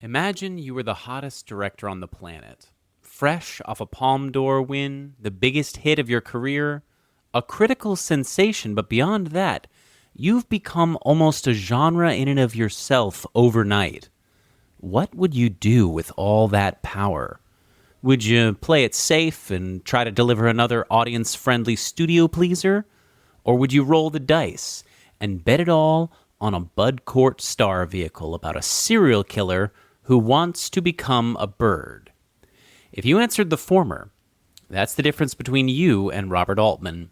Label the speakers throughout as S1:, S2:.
S1: Imagine you were the hottest director on the planet. Fresh off a Palme d'Or win, the biggest hit of your career, a critical sensation, but beyond that, you've become almost a genre in and of yourself overnight. What would you do with all that power? Would you play it safe and try to deliver another audience-friendly studio pleaser? Or would you roll the dice and bet it all on a Bud Cort star vehicle about a serial killer who wants to become a bird? If you answered the former, that's the difference between you and Robert Altman.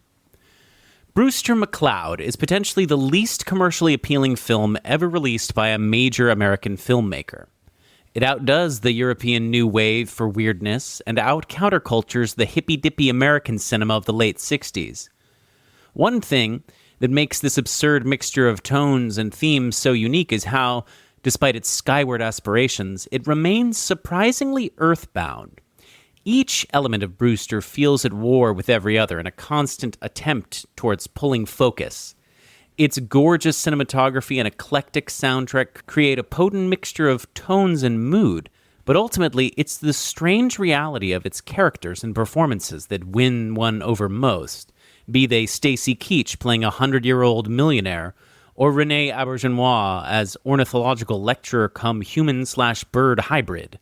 S1: Brewster McCloud is potentially the least commercially appealing film ever released by a major American filmmaker. It outdoes the European New Wave for weirdness and out-countercultures the hippy-dippy American cinema of the late 60s. One thing that makes this absurd mixture of tones and themes so unique is how, despite its skyward aspirations, it remains surprisingly earthbound. Each element of Brewster feels at war with every other in a constant attempt towards pulling focus. Its gorgeous cinematography and eclectic soundtrack create a potent mixture of tones and mood, but ultimately it's the strange reality of its characters and performances that win one over most, be they Stacy Keach playing a 100-year-old millionaire, or Renee Auberjonois as ornithological lecturer come human/bird hybrid.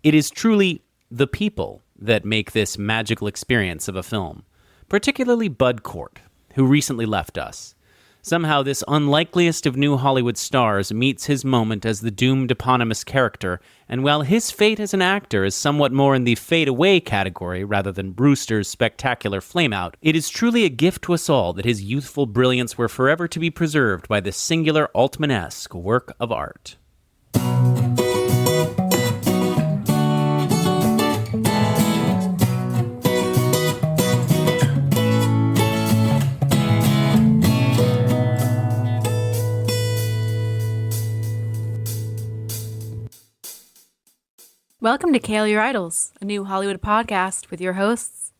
S1: It is truly the people that make this magical experience of a film, particularly Bud Cort, who recently left us. Somehow this unlikeliest of new Hollywood stars meets his moment as the doomed eponymous character, and while his fate as an actor is somewhat more in the fade-away category rather than Brewster's spectacular flame-out, it is truly a gift to us all that his youthful brilliance were forever to be preserved by this singular Altman-esque work of art.
S2: Welcome to Kale Your Idols, a new Hollywood podcast with your hosts,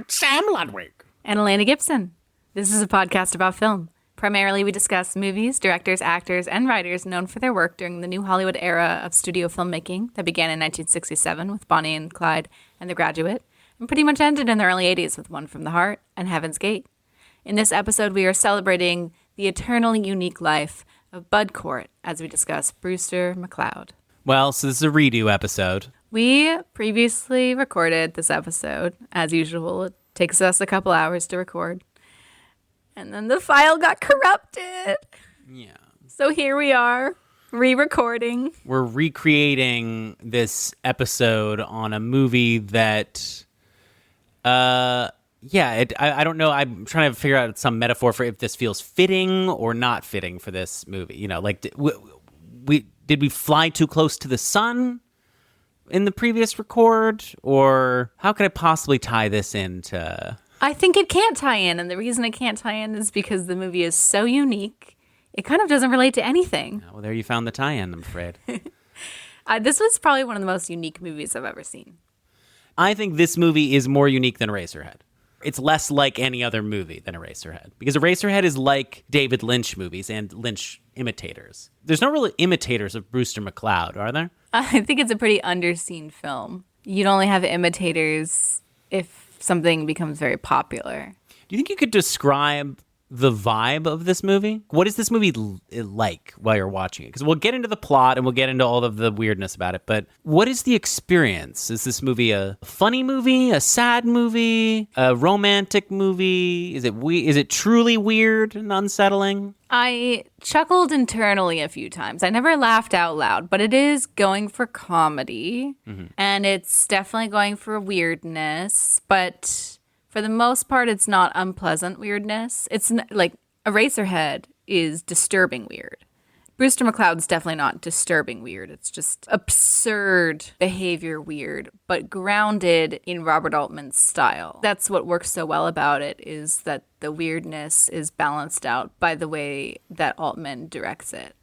S3: Sam Ludwig
S2: and Elena Gibson. This is a podcast about film. Primarily, we discuss movies, directors, actors, and writers known for their work during the new Hollywood era of studio filmmaking that began in 1967 with Bonnie and Clyde and The Graduate, and pretty much ended in the early 80s with One from the Heart and Heaven's Gate. In this episode, we are celebrating the eternally unique life of Bud Cort as we discuss Brewster McCloud.
S1: Well, so this is a redo episode.
S2: We previously recorded this episode. As usual, it takes us a couple hours to record. And then the file got corrupted.
S1: Yeah.
S2: So here we are, re-recording.
S1: We're recreating this episode on a movie that, I don't know. I'm trying to figure out some metaphor for if this feels fitting or not fitting for this movie. You know, like, did we fly too close to the sun in the previous record? Or how could I possibly tie this into...
S2: I think it can't tie in, and the reason it can't tie in is because the movie is so unique, it kind of doesn't relate to anything.
S1: Well, there you found the tie-in, I'm afraid.
S2: This was probably one of the most unique movies I've ever seen.
S1: I think this movie is more unique than Eraserhead. It's less like any other movie than Eraserhead. Because Eraserhead is like David Lynch movies and Lynch imitators. There's no real imitators of Brewster McCloud, are there?
S2: I think it's a pretty underseen film. You'd only have imitators if something becomes very popular.
S1: Do you think you could describe the vibe of this movie? What is this movie like while you're watching it? Because we'll get into the plot and we'll get into all of the weirdness about it, but what is the experience? Is this movie a funny movie, a sad movie, a romantic movie? Is it truly weird and unsettling?
S2: I chuckled internally a few times. I never laughed out loud, but it is going for comedy, and it's definitely going for weirdness, but for the most part, it's not unpleasant weirdness. It's like Eraserhead is disturbing weird. Brewster McCloud's definitely not disturbing weird. It's just absurd behavior weird, but grounded in Robert Altman's style. That's what works so well about it, is that the weirdness is balanced out by the way that Altman directs it.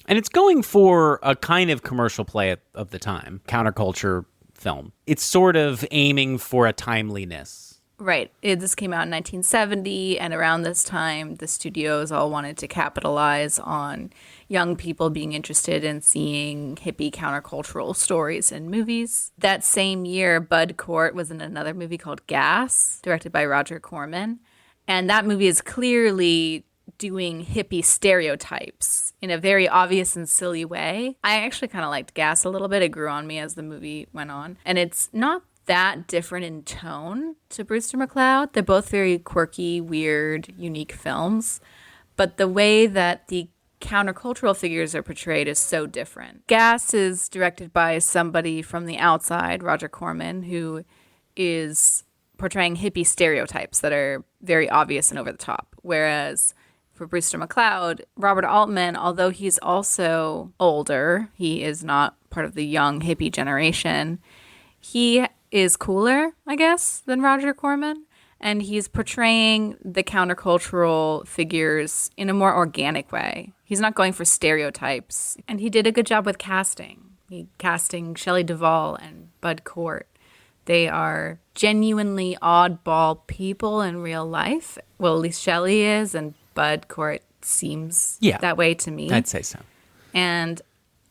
S1: And it's going for a kind of commercial play of the time, counterculture film. It's sort of aiming for a timeliness
S2: Right. This came out in 1970, and around this time, the studios all wanted to capitalize on young people being interested in seeing hippie countercultural stories in movies. That same year, Bud Cort was in another movie called Gas, directed by Roger Corman. And that movie is clearly doing hippie stereotypes in a very obvious and silly way. I actually kind of liked Gas a little bit. It grew on me as the movie went on. And it's not that different in tone to Brewster McCloud. They're both very quirky, weird, unique films. But the way that the countercultural figures are portrayed is so different. Gas is directed by somebody from the outside, Roger Corman, who is portraying hippie stereotypes that are very obvious and over the top. Whereas for Brewster McCloud, Robert Altman, although he's also older, he is not part of the young hippie generation, he is cooler, I guess, than Roger Corman. And he's portraying the countercultural figures in a more organic way. He's not going for stereotypes. And he did a good job with casting. Casting Shelley Duvall and Bud Cort. They are genuinely oddball people in real life. Well, at least Shelley is, and Bud Cort seems that way to me.
S1: I'd say so.
S2: And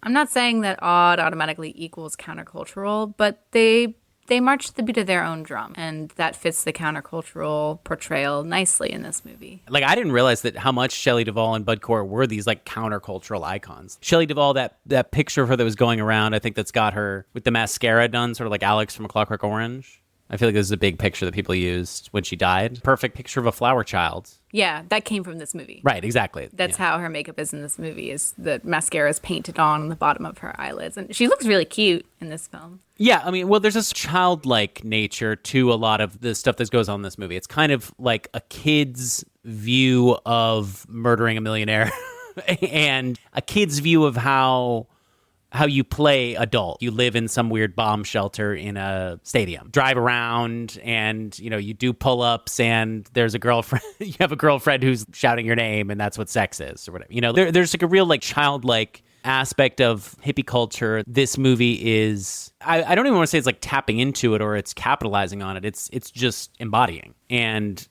S2: I'm not saying that odd automatically equals countercultural, but they march to the beat of their own drum, and that fits the countercultural portrayal nicely in this movie.
S1: Like, I didn't realize that how much Shelley Duvall and Bud Cort were these, like, countercultural icons. Shelley Duvall, that picture of her that was going around, I think that's got her with the mascara done, sort of like Alex from A Clockwork Orange. I feel like this is a big picture that people used when she died. Perfect picture of a flower child.
S2: Yeah, that came from this movie.
S1: Right, exactly.
S2: That's how her makeup is in this movie, is the mascara is painted on the bottom of her eyelids. And she looks really cute in this film.
S1: Yeah, I mean, well, there's this childlike nature to a lot of the stuff that goes on in this movie. It's kind of like a kid's view of murdering a millionaire and a kid's view of how you play adult. You live in some weird bomb shelter in a stadium, drive around, and you do pull-ups, and there's a girlfriend. You have a girlfriend who's shouting your name, and that's what sex is, or whatever. There's like a real like childlike aspect of hippie culture. This movie is, I don't even want to say it's like tapping into it or it's capitalizing on it. It's just embodying. And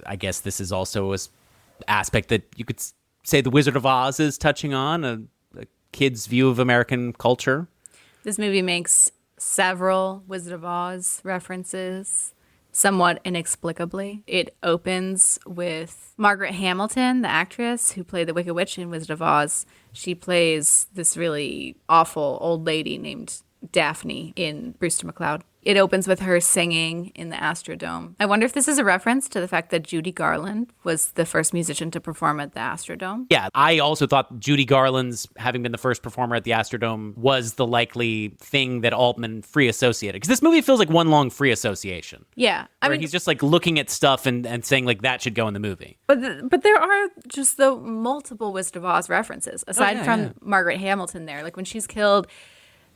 S1: I guess this is also an aspect that you could say The Wizard of Oz is touching on, a kid's view of American culture.
S2: This movie makes several Wizard of Oz references, somewhat inexplicably. It opens with Margaret Hamilton, the actress who played the Wicked Witch in Wizard of Oz. She plays this really awful old lady named Daphne in Brewster McCloud. It opens with her singing in the Astrodome. I wonder if this is a reference to the fact that Judy Garland was the first musician to perform at the Astrodome.
S1: Yeah, I also thought Judy Garland's having been the first performer at the Astrodome was the likely thing that Altman free associated. Because this movie feels like one long free association.
S2: Yeah.
S1: I mean, he's just like looking at stuff and saying like that should go in the movie.
S2: But there are just the multiple Wizard of Oz references, aside from Margaret Hamilton there. Like when she's killed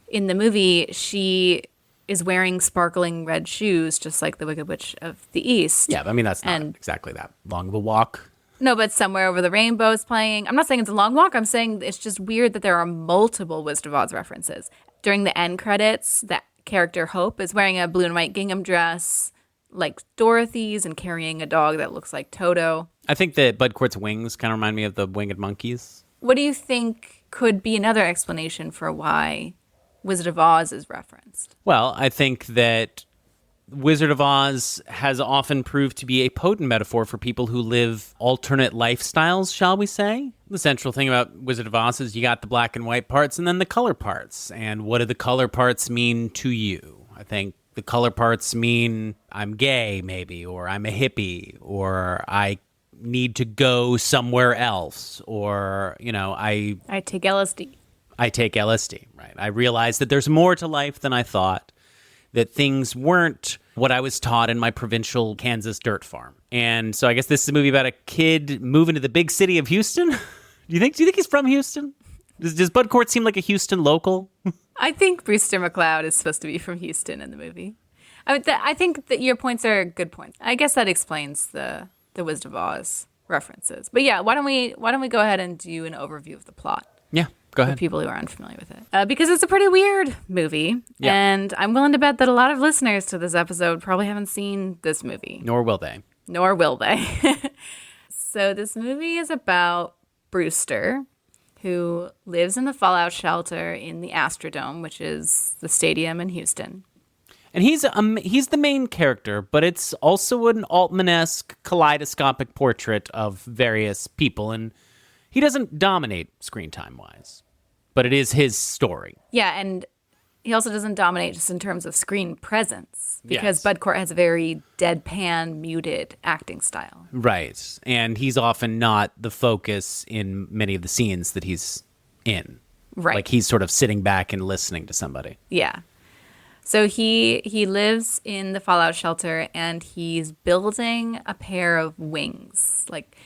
S2: in the movie, she is wearing sparkling red shoes, just like the Wicked Witch of the East.
S1: Yeah, but I mean, that's not exactly that long of a walk.
S2: No, but Somewhere Over the Rainbow is playing. I'm not saying it's a long walk. I'm saying it's just weird that there are multiple Wizard of Oz references. During the end credits, that character Hope is wearing a blue and white gingham dress like Dorothy's and carrying a dog that looks like Toto.
S1: I think that Bud Cort's wings kind of remind me of the winged monkeys.
S2: What do you think could be another explanation for why Wizard of Oz is referenced?
S1: Well, I think that Wizard of Oz has often proved to be a potent metaphor for people who live alternate lifestyles, shall we say. The central thing about Wizard of Oz is you got the black and white parts and then the color parts. And what do the color parts mean to you? I think the color parts mean I'm gay, maybe, or I'm a hippie, or I need to go somewhere else, or, I
S2: take LSD.
S1: I take LSD, right? I realized that there's more to life than I thought, that things weren't what I was taught in my provincial Kansas dirt farm. And so I guess this is a movie about a kid moving to the big city of Houston. Do you think he's from Houston? Does Bud Cort seem like a Houston local?
S2: I think Brewster McCloud is supposed to be from Houston in the movie. I think that your points are good points. I guess that explains the Wizard of Oz references. But yeah, why don't we go ahead and do an overview of the plot?
S1: Yeah. Go
S2: for
S1: ahead.
S2: people who are unfamiliar with it. Because it's a pretty weird movie.
S1: Yeah.
S2: And I'm willing to bet that a lot of listeners to this episode probably haven't seen this movie.
S1: Nor will they.
S2: Nor will they. So this movie is about Brewster, who lives in the fallout shelter in the Astrodome, which is the stadium in Houston.
S1: And he's the main character, but it's also an Altman-esque kaleidoscopic portrait of various people, and he doesn't dominate screen time-wise, but it is his story.
S2: Yeah, and he also doesn't dominate just in terms of screen presence, because
S1: Yes.
S2: Bud Cort has a very deadpan, muted acting style.
S1: Right, and he's often not the focus in many of the scenes that he's in.
S2: Right.
S1: Like he's sort of sitting back and listening to somebody.
S2: Yeah. So he lives in the fallout shelter, and he's building a pair of wings, like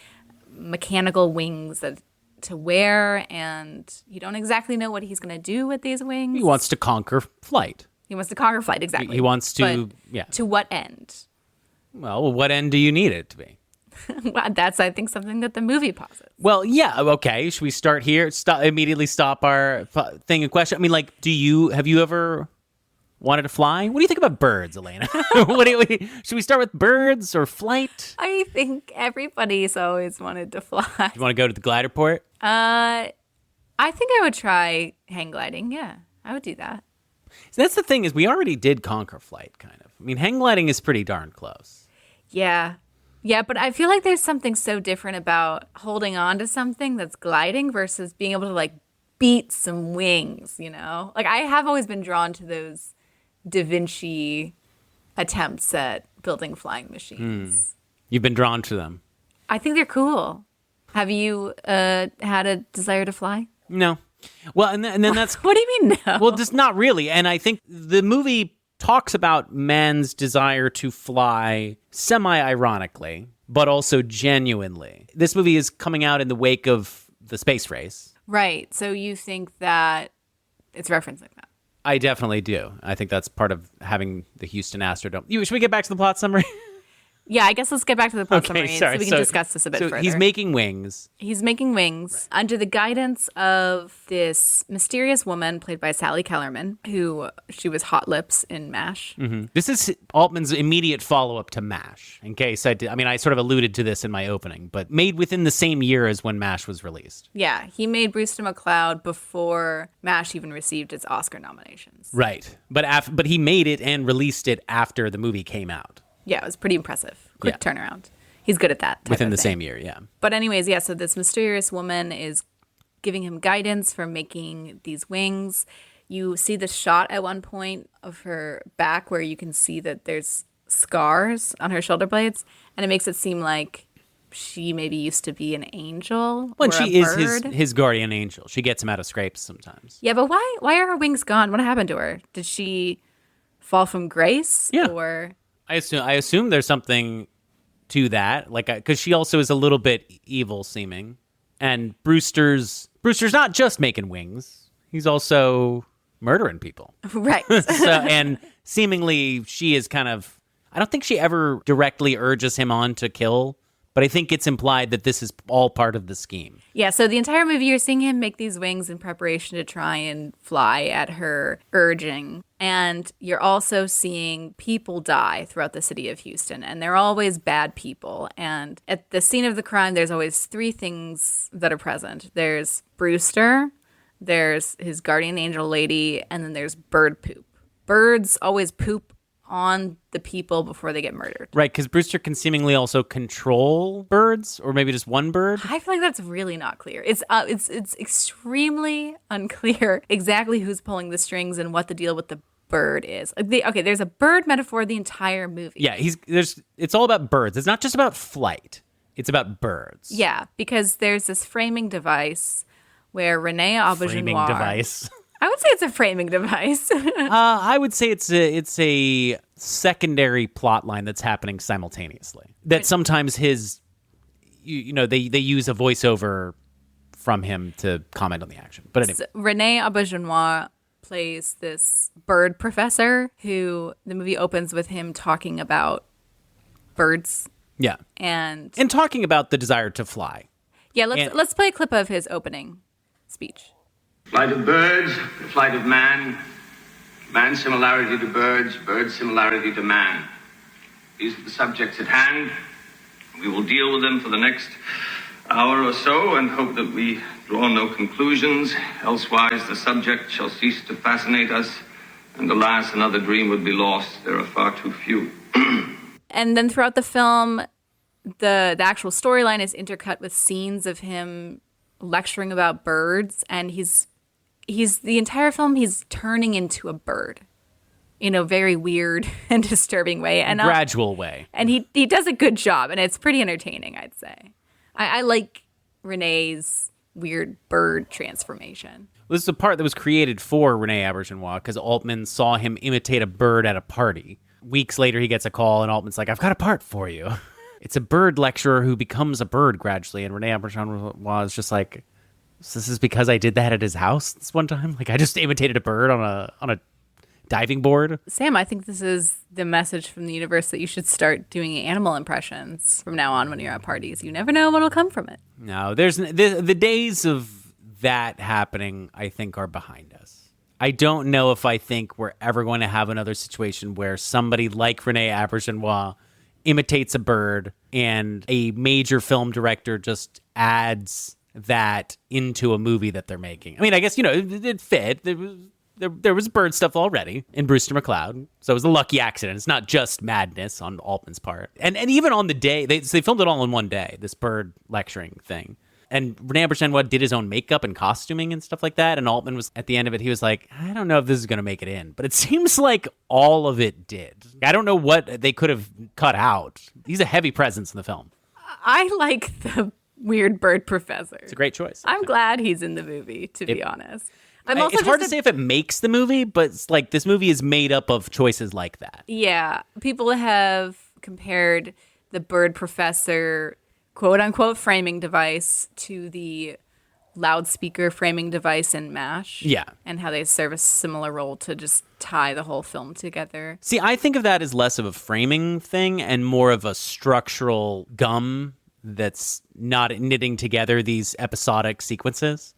S2: mechanical wings that to wear, and you don't exactly know what he's going to do with these wings.
S1: He wants to conquer flight.
S2: He wants to conquer flight, exactly.
S1: He wants to,
S2: But
S1: yeah.
S2: To what end?
S1: Well, what end do you need it to be?
S2: Well, that's, I think, something that the movie posits.
S1: Well, yeah, okay. Should we start here? Immediately stop our thing in question. I mean, like, have you ever wanted to fly? What do you think about birds, Elena? Should we start with birds or flight?
S2: I think everybody's always wanted to fly.
S1: You want to go to the glider port?
S2: I think I would try hang gliding. Yeah, I would do that.
S1: So that's the thing is we already did conquer flight, kind of. I mean, hang gliding is pretty darn close.
S2: Yeah. Yeah, but I feel like there's something so different about holding on to something that's gliding versus being able to, like, beat some wings, you know? Like, I have always been drawn to those Da Vinci attempts at building flying machines.
S1: You've been drawn to them.
S2: I think they're cool. Have you had a desire to fly?
S1: No. Well, and then that's...
S2: What do you mean no?
S1: Well, just not really. And I think the movie talks about man's desire to fly semi-ironically, but also genuinely. This movie is coming out in the wake of the space race.
S2: Right. So you think that it's referencing that?
S1: I definitely do. I think that's part of having the Houston Astrodome. Should we get back to the plot summary?
S2: Yeah, I guess let's get back to the plot summary so we can discuss this a bit further.
S1: He's making wings.
S2: He's making wings under the guidance of this mysterious woman played by Sally Kellerman, who she was Hot Lips in MASH.
S1: Mm-hmm. This is Altman's immediate follow-up to MASH, in case I sort of alluded to this in my opening, but made within the same year as when MASH was released.
S2: Yeah, he made Brewster McCloud before MASH even received its Oscar nominations.
S1: Right, but he made it and released it after the movie came out.
S2: Yeah, it was pretty impressive. Quick turnaround. He's good at that.
S1: Within the same year, yeah.
S2: But anyways, yeah, so this mysterious woman is giving him guidance for making these wings. You see the shot at one point of her back where you can see that there's scars on her shoulder blades, and it makes it seem like she maybe used to be an angel.
S1: Well,
S2: or
S1: she
S2: a
S1: is
S2: bird.
S1: his guardian angel. She gets him out of scrapes sometimes.
S2: Yeah, but why are her wings gone? What happened to her? Did she fall from grace?
S1: Yeah.
S2: Or
S1: I assume there's something to that, like because she also is a little bit evil seeming, and Brewster's not just making wings; he's also murdering people.
S2: right.
S1: And seemingly she is kind of. I don't think she ever directly urges him on to kill, but I think it's implied that this is all part of the scheme.
S2: Yeah, so the entire movie you're seeing him make these wings in preparation to try and fly at her urging. And you're also seeing people die throughout the city of Houston, and they're always bad people. And at the scene of the crime, there's always three things that are present. There's Brewster, there's his guardian angel lady, and then there's bird poop. Birds always poop on the people before they get murdered.
S1: Right, because Brewster can seemingly also control birds, or maybe just one bird.
S2: I feel like that's really not clear. It's extremely unclear exactly who's pulling the strings and what the deal with the bird is. There's a bird metaphor the entire movie.
S1: Yeah, it's all about birds. It's not just about flight. It's about birds.
S2: Yeah, because there's this framing device where Renee Auberginois...
S1: Framing device.
S2: I would say it's a framing device.
S1: I would say it's a secondary plot line that's happening simultaneously. That sometimes they use a voiceover from him to comment on the action. But anyway,
S2: So Renee Auberginois plays this bird professor who the movie opens with him talking about birds
S1: yeah,
S2: and
S1: talking about the desire to fly.
S2: yeah. Let's play a clip of his opening speech.
S4: Flight of birds, the flight of man, man's similarity to birds, birds' similarity to man. These are the subjects at hand. We will deal with them for the next hour or so and hope that we draw no conclusions. Elsewise, the subject shall cease to fascinate us, and alas, another dream would be lost. There are far too few.
S2: And then throughout the film, the actual storyline is intercut with scenes of him lecturing about birds, and he's the entire film he's turning into a bird in a very weird and disturbing way, and
S1: gradual way.
S2: And he does a good job, and it's pretty entertaining, I'd say. I like Renee's weird bird transformation.
S1: This is a part that was created for Rene Auberjonois because Altman saw him imitate a bird at a party. Weeks later, he gets a call, and Altman's like, "I've got a part for you." It's a bird lecturer who becomes a bird gradually, and Rene Auberjonois is just like, "So this is because I did that at his house this one time? Like, I just imitated a bird on a diving board?"
S2: Sam, I think this is the message from the universe that you should start doing animal impressions from now on when you're at parties. You never know what'll come from it.
S1: No, there's the days of that happening, I think, are behind us. I don't know if I think we're ever going to have another situation where somebody like Rene Auberjonois imitates a bird and a major film director just adds that into a movie that they're making. I mean, I guess, it fit. There was bird stuff already in Brewster McCloud, so it was a lucky accident. It's not just madness on Altman's part. And even on the day, they filmed it all in one day, this bird lecturing thing. And Rene Auberjonois did his own makeup and costuming and stuff like that. And Altman was, at the end of it, he was like, "I don't know if this is going to make it in." But it seems like all of it did. I don't know what they could have cut out. He's a heavy presence in the film.
S2: I like the weird bird professor.
S1: It's a great choice.
S2: I'm glad he's in the movie, to be honest.
S1: It's hard to say if it makes the movie, but it's like this movie is made up of choices like that.
S2: Yeah. People have compared the bird professor quote-unquote framing device to the loudspeaker framing device in MASH.
S1: Yeah.
S2: And how they serve a similar role to just tie the whole film together.
S1: See, I think of that as less of a framing thing and more of a structural gum that's not knitting together these episodic sequences.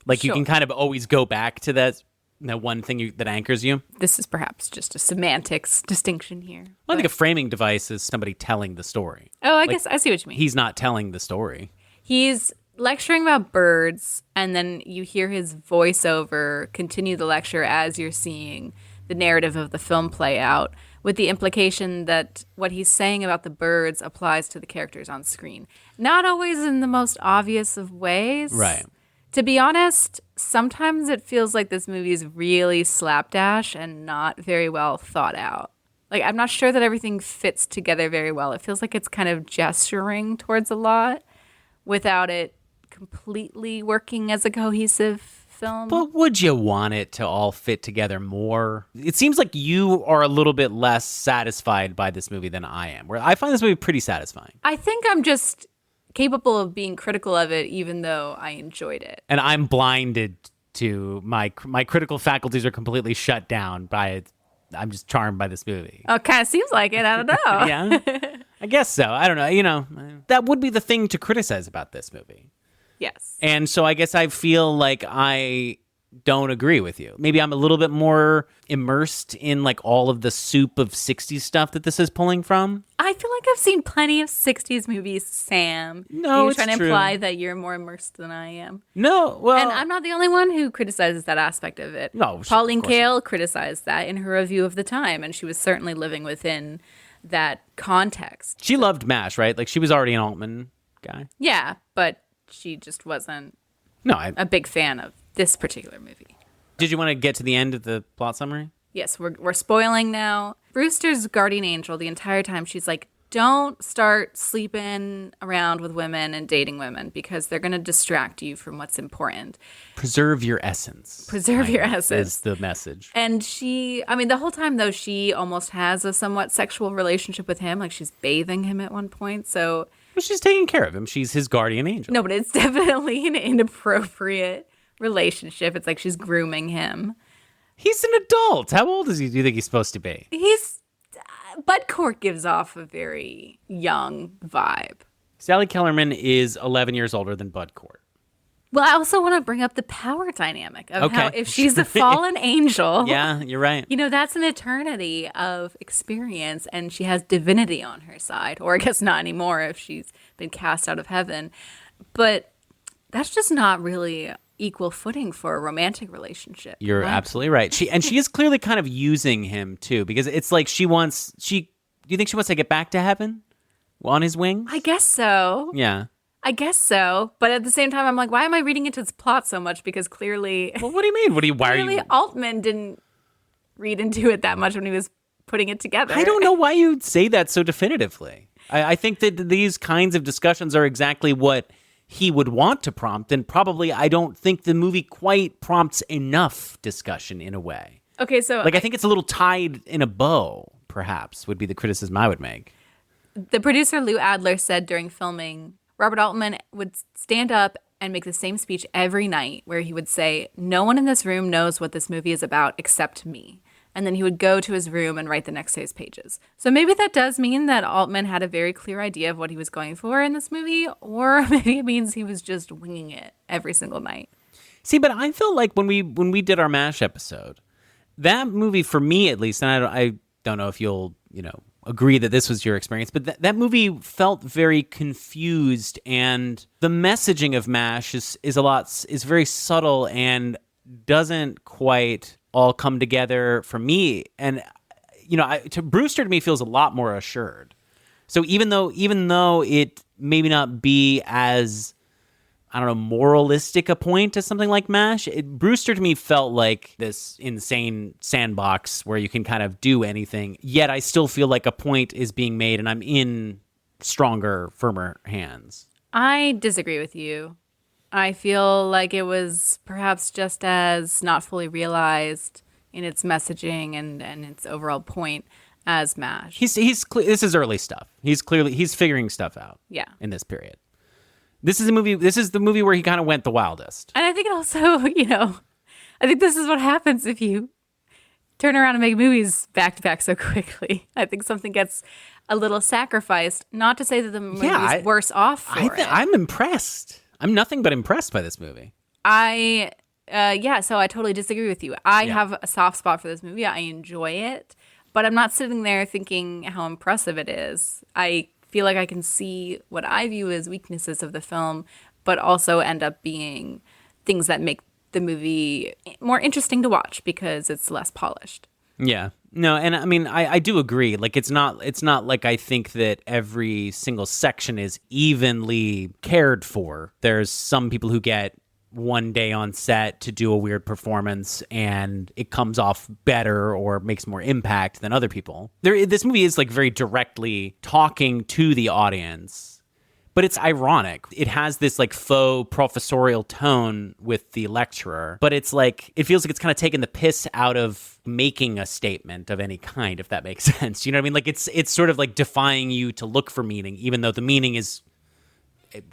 S1: Like,
S2: Sure.
S1: You can kind of always go back to that one thing that anchors you.
S2: This is perhaps just a semantics distinction here.
S1: I think a framing device is somebody telling the story.
S2: Oh, I guess I see what you mean.
S1: He's not telling the story.
S2: He's lecturing about birds, and then you hear his voiceover continue the lecture as you're seeing the narrative of the film play out, with the implication that what he's saying about the birds applies to the characters on screen. Not always in the most obvious of ways.
S1: Right.
S2: To be honest, sometimes it feels like this movie is really slapdash and not very well thought out. Like, I'm not sure that everything fits together very well. It feels like it's kind of gesturing towards a lot without it completely working as a cohesive film.
S1: But would you want it to all fit together more? It seems like you are a little bit less satisfied by this movie than I am, where I find this movie pretty satisfying.
S2: I think I'm just capable of being critical of it, even though I enjoyed it.
S1: And I'm blinded to my critical faculties are completely shut down by it. I'm just charmed by this movie.
S2: Oh, kind of seems like it. I don't know.
S1: Yeah, I guess so. I don't know. That would be the thing to criticize about this movie.
S2: Yes.
S1: And so I guess I feel like I don't agree with you. Maybe I'm a little bit more immersed in like all of the soup of 60s stuff that this is pulling from.
S2: I feel like I've seen plenty of 60s movies, Sam.
S1: No,
S2: You're trying to
S1: true.
S2: imply that you're more immersed than I am.
S1: No, well...
S2: And I'm not the only one who criticizes that aspect of it.
S1: No,
S2: Pauline
S1: of course
S2: Kael criticized that in her review of the time, and she was certainly living within that context.
S1: She loved MASH, right? Like, she was already an Altman guy.
S2: Yeah, but she just wasn't
S1: No,
S2: a big fan of this particular movie.
S1: Did you want to get to the end of the plot summary?
S2: Yes, we're spoiling now. Brewster's guardian angel the entire time, she's like, don't start sleeping around with women and dating women because they're going to distract you from what's important.
S1: Preserve your essence.
S2: Preserve your essence.
S1: Is the message.
S2: And the whole time, though, she almost has a somewhat sexual relationship with him. Like, she's bathing him at one point, so...
S1: Well, she's taking care of him. She's his guardian angel.
S2: No, but it's definitely an inappropriate relationship. It's like she's grooming him.
S1: He's an adult. How old do you think he's supposed to be?
S2: Bud Cort gives off a very young vibe.
S1: Sally Kellerman is 11 years older than Bud Cort.
S2: Well, I also want to bring up the power dynamic of
S1: Okay.
S2: how if she's a fallen angel,
S1: Yeah, you're right.
S2: that's an eternity of experience, and she has divinity on her side. Or I guess not anymore if she's been cast out of heaven. But that's just not really equal footing for a romantic relationship.
S1: You're absolutely right. She is clearly kind of using him too, because it's like do you think she wants to get back to heaven on his wings?
S2: I guess so.
S1: Yeah.
S2: I guess so. But at the same time, I'm like, why am I reading into this plot so much? Because clearly,
S1: Well, what do you mean? Why are
S2: clearly
S1: you?
S2: Altman didn't read into it that much when he was putting it together.
S1: I don't know why you'd say that so definitively. I think that these kinds of discussions are exactly what he would want to prompt, and probably I don't think the movie quite prompts enough discussion in a way.
S2: Okay, so
S1: Like I think it's a little tied in a bow, perhaps, would be the criticism I would make.
S2: the producer Lou Adler said during filming, Robert Altman would stand up and make the same speech every night where he would say, "No one in this room knows what this movie is about except me." And then he would go to his room and write the next day's pages. So maybe that does mean that Altman had a very clear idea of what he was going for in this movie, or maybe it means he was just winging it every single night.
S1: See, but I felt like when we did our MASH episode, that movie, for me at least, and I don't know if you'll agree that this was your experience, but that movie felt very confused, and the messaging of MASH is very subtle and doesn't quite all come together for me. And Brewster to me feels a lot more assured. So even though it maybe not be as, I don't know, moralistic a point as something like MASH, Brewster to me felt like this insane sandbox where you can kind of do anything, yet I still feel like a point is being made and I'm in stronger, firmer hands.
S2: I disagree with you. I feel like it was perhaps just as not fully realized in its messaging and its overall point as MASH.
S1: This is early stuff. He's figuring stuff out.
S2: Yeah.
S1: In this period. This is the movie where he kind of went the wildest.
S2: And I think it also, I think this is what happens if you turn around and make movies back to back so quickly. I think something gets a little sacrificed. Not to say that the movie is worse off for it.
S1: I'm impressed. I'm nothing but impressed by this movie.
S2: So I totally disagree with you. I have a soft spot for this movie. I enjoy it, but I'm not sitting there thinking how impressive it is. I feel like I can see what I view as weaknesses of the film, but also end up being things that make the movie more interesting to watch because it's less polished.
S1: Yeah. No, and I mean, I do agree. Like, it's not like I think that every single section is evenly cared for. There's some people who get one day on set to do a weird performance and it comes off better or makes more impact than other people. This movie is like very directly talking to the audience, but it's ironic. It has this like faux professorial tone with the lecturer, but it's like, it feels like it's kind of taking the piss out of making a statement of any kind, if that makes sense. You know what I mean? Like it's sort of like defying you to look for meaning, even though the meaning is,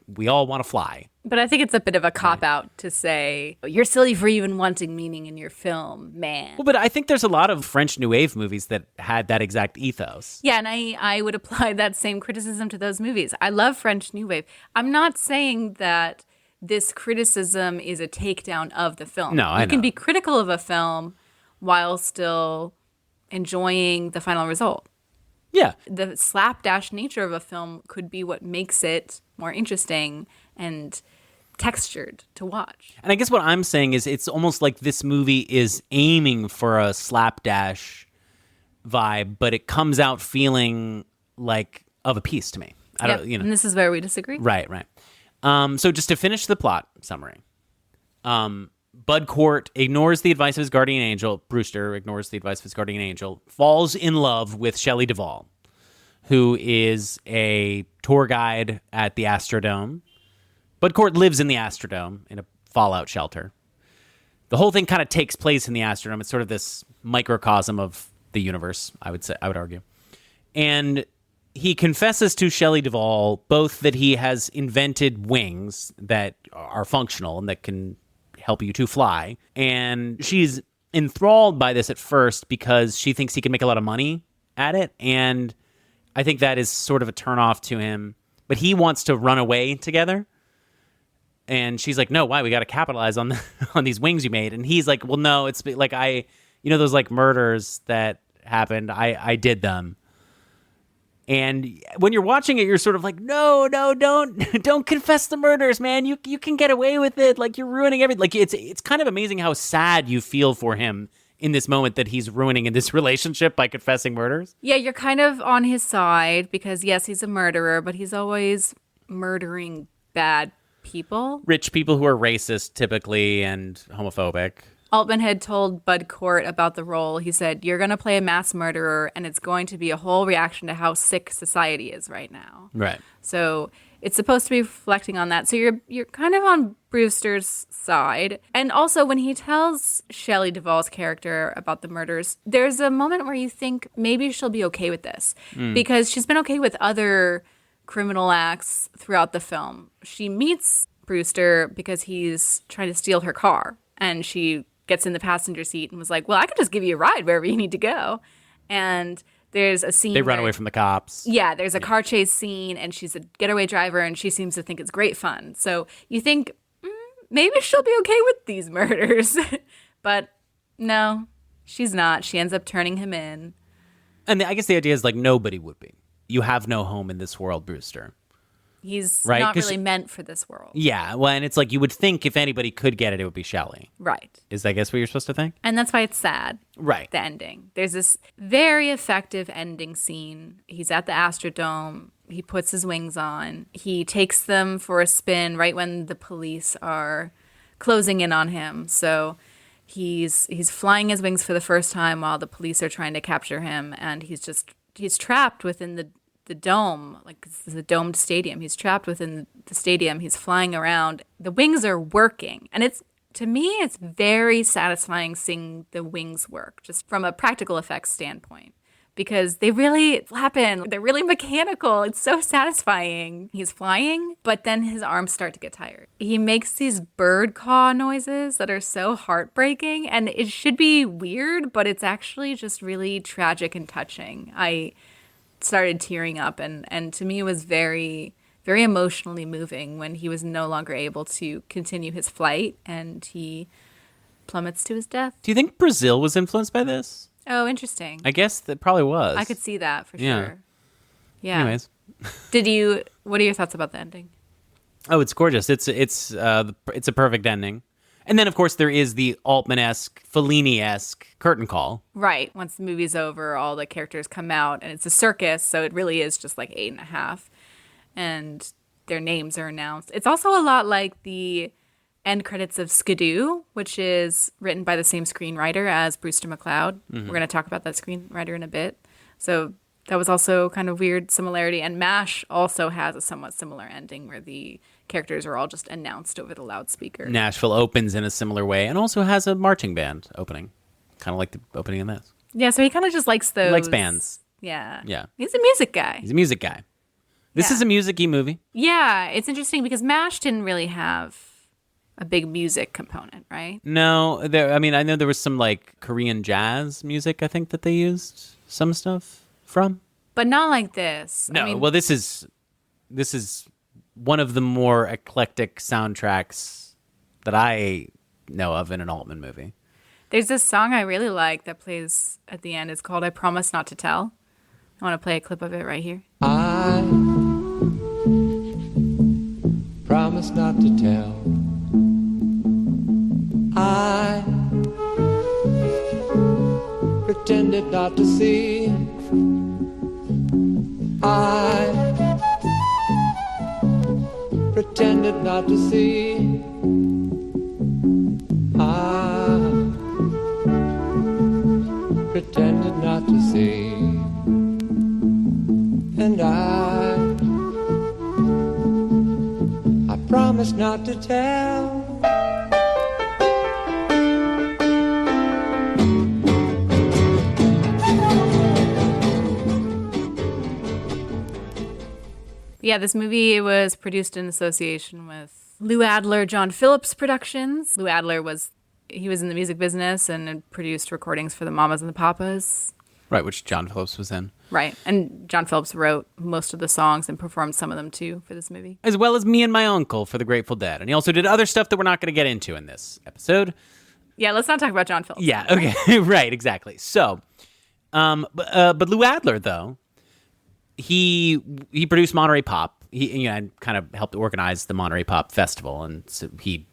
S1: we all want to fly.
S2: But I think it's a bit of a cop-out to say, you're silly for even wanting meaning in your film, man.
S1: Well, but I think there's a lot of French New Wave movies that had that exact ethos.
S2: Yeah, and I would apply that same criticism to those movies. I love French New Wave. I'm not saying that this criticism is a takedown of the film.
S1: No, I know.
S2: You can be critical of a film while still enjoying the final result.
S1: Yeah.
S2: The slapdash nature of a film could be what makes it more interesting and textured to watch.
S1: And I guess what I'm saying is it's almost like this movie is aiming for a slapdash vibe, but it comes out feeling like of a piece to me.
S2: And this is where we disagree.
S1: Right. So just to finish the plot summary, Bud Cort ignores the advice of his guardian angel. Brewster ignores the advice of his guardian angel, falls in love with Shelley Duvall, who is a tour guide at the Astrodome. Bud Cort lives in the Astrodome in a fallout shelter. The whole thing kind of takes place in the Astrodome. It's sort of this microcosm of the universe, I would argue. And he confesses to Shelley Duvall both that he has invented wings that are functional and that can help you to fly. And she's enthralled by this at first because she thinks he can make a lot of money at it. And I think that is sort of a turnoff to him. But he wants to run away together. And she's like, no, why? We got to capitalize on on these wings you made. And he's like, well, no, it's like those like murders that happened. I did them. And when you're watching it, you're sort of like, no, don't confess the murders, man. You can get away with it. Like, you're ruining everything. Like, it's kind of amazing how sad you feel for him in this moment that he's ruining in this relationship by confessing murders.
S2: Yeah, you're kind of on his side because, yes, he's a murderer, but he's always murdering bad people.
S1: Rich people who are racist, typically, and homophobic.
S2: Altman had told Bud Cort about the role. He said, you're going to play a mass murderer, and it's going to be a whole reaction to how sick society is right now.
S1: Right.
S2: So it's supposed to be reflecting on that. So you're kind of on Brewster's side. And also, when he tells Shelley Duvall's character about the murders, there's a moment where you think maybe she'll be okay with this. Because she's been okay with other criminal acts throughout the film. She meets Brewster because he's trying to steal her car. And she gets in the passenger seat and was like, well, I could just give you a ride wherever you need to go. And there's a scene
S1: They run away from the cops.
S2: Yeah, there's a car chase scene, and she's a getaway driver, and she seems to think it's great fun. So you think, maybe she'll be okay with these murders. But no, she's not. She ends up turning him in.
S1: And I guess the idea is, like, nobody would be. You have no home in this world, Brewster.
S2: He's
S1: right?
S2: not really meant for this world.
S1: Yeah, well, and it's like you would think if anybody could get it, it would be Shelley.
S2: Right.
S1: Is I guess what you're supposed to think?
S2: And that's why it's sad.
S1: Right.
S2: The ending. There's this very effective ending scene. He's at the Astrodome. He puts his wings on. He takes them for a spin right when the police are closing in on him. So he's flying his wings for the first time while the police are trying to capture him, and he's trapped within the dome, like it's a domed stadium. He's trapped within the stadium. He's flying around. The wings are working. And to me, it's very satisfying seeing the wings work, just from a practical effects standpoint, because they really happen. They're really mechanical. It's so satisfying. He's flying, but then his arms start to get tired. He makes these bird caw noises that are so heartbreaking, and it should be weird, but it's actually just really tragic and touching. I started tearing up, and to me it was very, very emotionally moving when he was no longer able to continue his flight and he plummets to his death.
S1: Do you think Brazil was influenced by this?
S2: Oh, interesting.
S1: I guess that probably was.
S2: I could see that for
S1: Yeah.
S2: sure. Yeah.
S1: Anyways.
S2: What are your thoughts about the ending?
S1: Oh, it's gorgeous. It's a perfect ending. And then, of course, there is the Altman-esque, Fellini-esque curtain call.
S2: Right. Once the movie's over, all the characters come out, and it's a circus, so it really is just like 8.5. And their names are announced. It's also a lot like the end credits of Skidoo, which is written by the same screenwriter as Brewster McCloud. We're going to talk about that screenwriter in a bit. So that was also kind of weird similarity. And MASH also has a somewhat similar ending where the characters are all just announced over the loudspeaker.
S1: Nashville opens in a similar way and also has a marching band opening, kind of like the opening in this.
S2: Yeah, so he kind of just likes those.
S1: He likes bands.
S2: Yeah.
S1: Yeah.
S2: He's a music guy.
S1: He's a music guy. This is a music-y movie.
S2: Yeah, it's interesting because MASH didn't really have a big music component, right?
S1: No, I know there was some like Korean jazz music, I think, that they used some stuff from.
S2: But not like this.
S1: No, well, this is one of the more eclectic soundtracks that I know of in an Altman movie.
S2: There's this song I really like that plays at the end. It's called I Promise Not to Tell. I want to play a clip of it right here.
S5: I promise not to tell. I pretended not to see. I pretended not to see. I pretended not to see. And I promise not to tell.
S2: Yeah, this movie was produced in association with Lou Adler, John Phillips Productions. Lou Adler was in the music business and had produced recordings for the Mamas and the Papas.
S1: Right, which John Phillips was in.
S2: Right. And John Phillips wrote most of the songs and performed some of them, too, for this movie.
S1: As well as Me and My Uncle for the Grateful Dead. And he also did other stuff that we're not going to get into in this episode.
S2: Yeah, let's not talk about John Phillips.
S1: Yeah, okay. Right, exactly. So, but Lou Adler, though, he produced Monterey Pop. He kind of helped organize the Monterey Pop Festival. And so he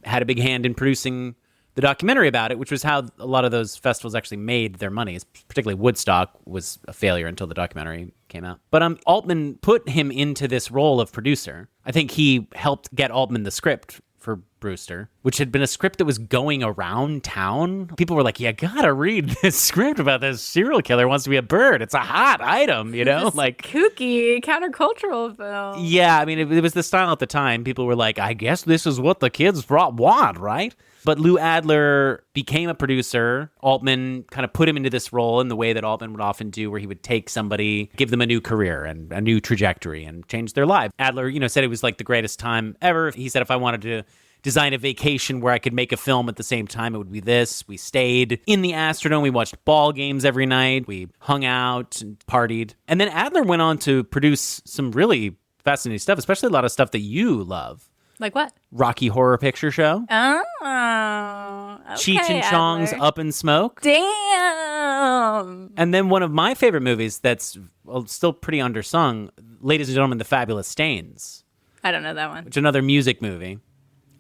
S1: had a big hand in producing the documentary about it, which was how a lot of those festivals actually made their money. Particularly Woodstock was a failure until the documentary came out. But Altman put him into this role of producer. I think he helped get Altman the script for Brewster, which had been a script that was going around town. People were like, you gotta read this script about this serial killer who wants to be a bird. It's a hot item, you know?
S2: This
S1: like
S2: kooky, countercultural film.
S1: Yeah, I mean, it was the style at the time. People were like, I guess this is what the kids want, right? But Lou Adler became a producer. Altman kind of put him into this role in the way that Altman would often do, where he would take somebody, give them a new career and a new trajectory and change their life. Adler, said it was like the greatest time ever. He said, if I wanted to design a vacation where I could make a film at the same time, it would be this. We stayed in the Astrodome. We watched ball games every night. We hung out and partied. And then Adler went on to produce some really fascinating stuff, especially a lot of stuff that you love.
S2: Like what?
S1: Rocky Horror Picture Show.
S2: Oh, okay,
S1: Cheech and Chong's
S2: Adler.
S1: Up in Smoke.
S2: Damn.
S1: And then one of my favorite movies that's still pretty undersung, Ladies and Gentlemen, The Fabulous Stains.
S2: I don't know that one.
S1: Which is another music movie.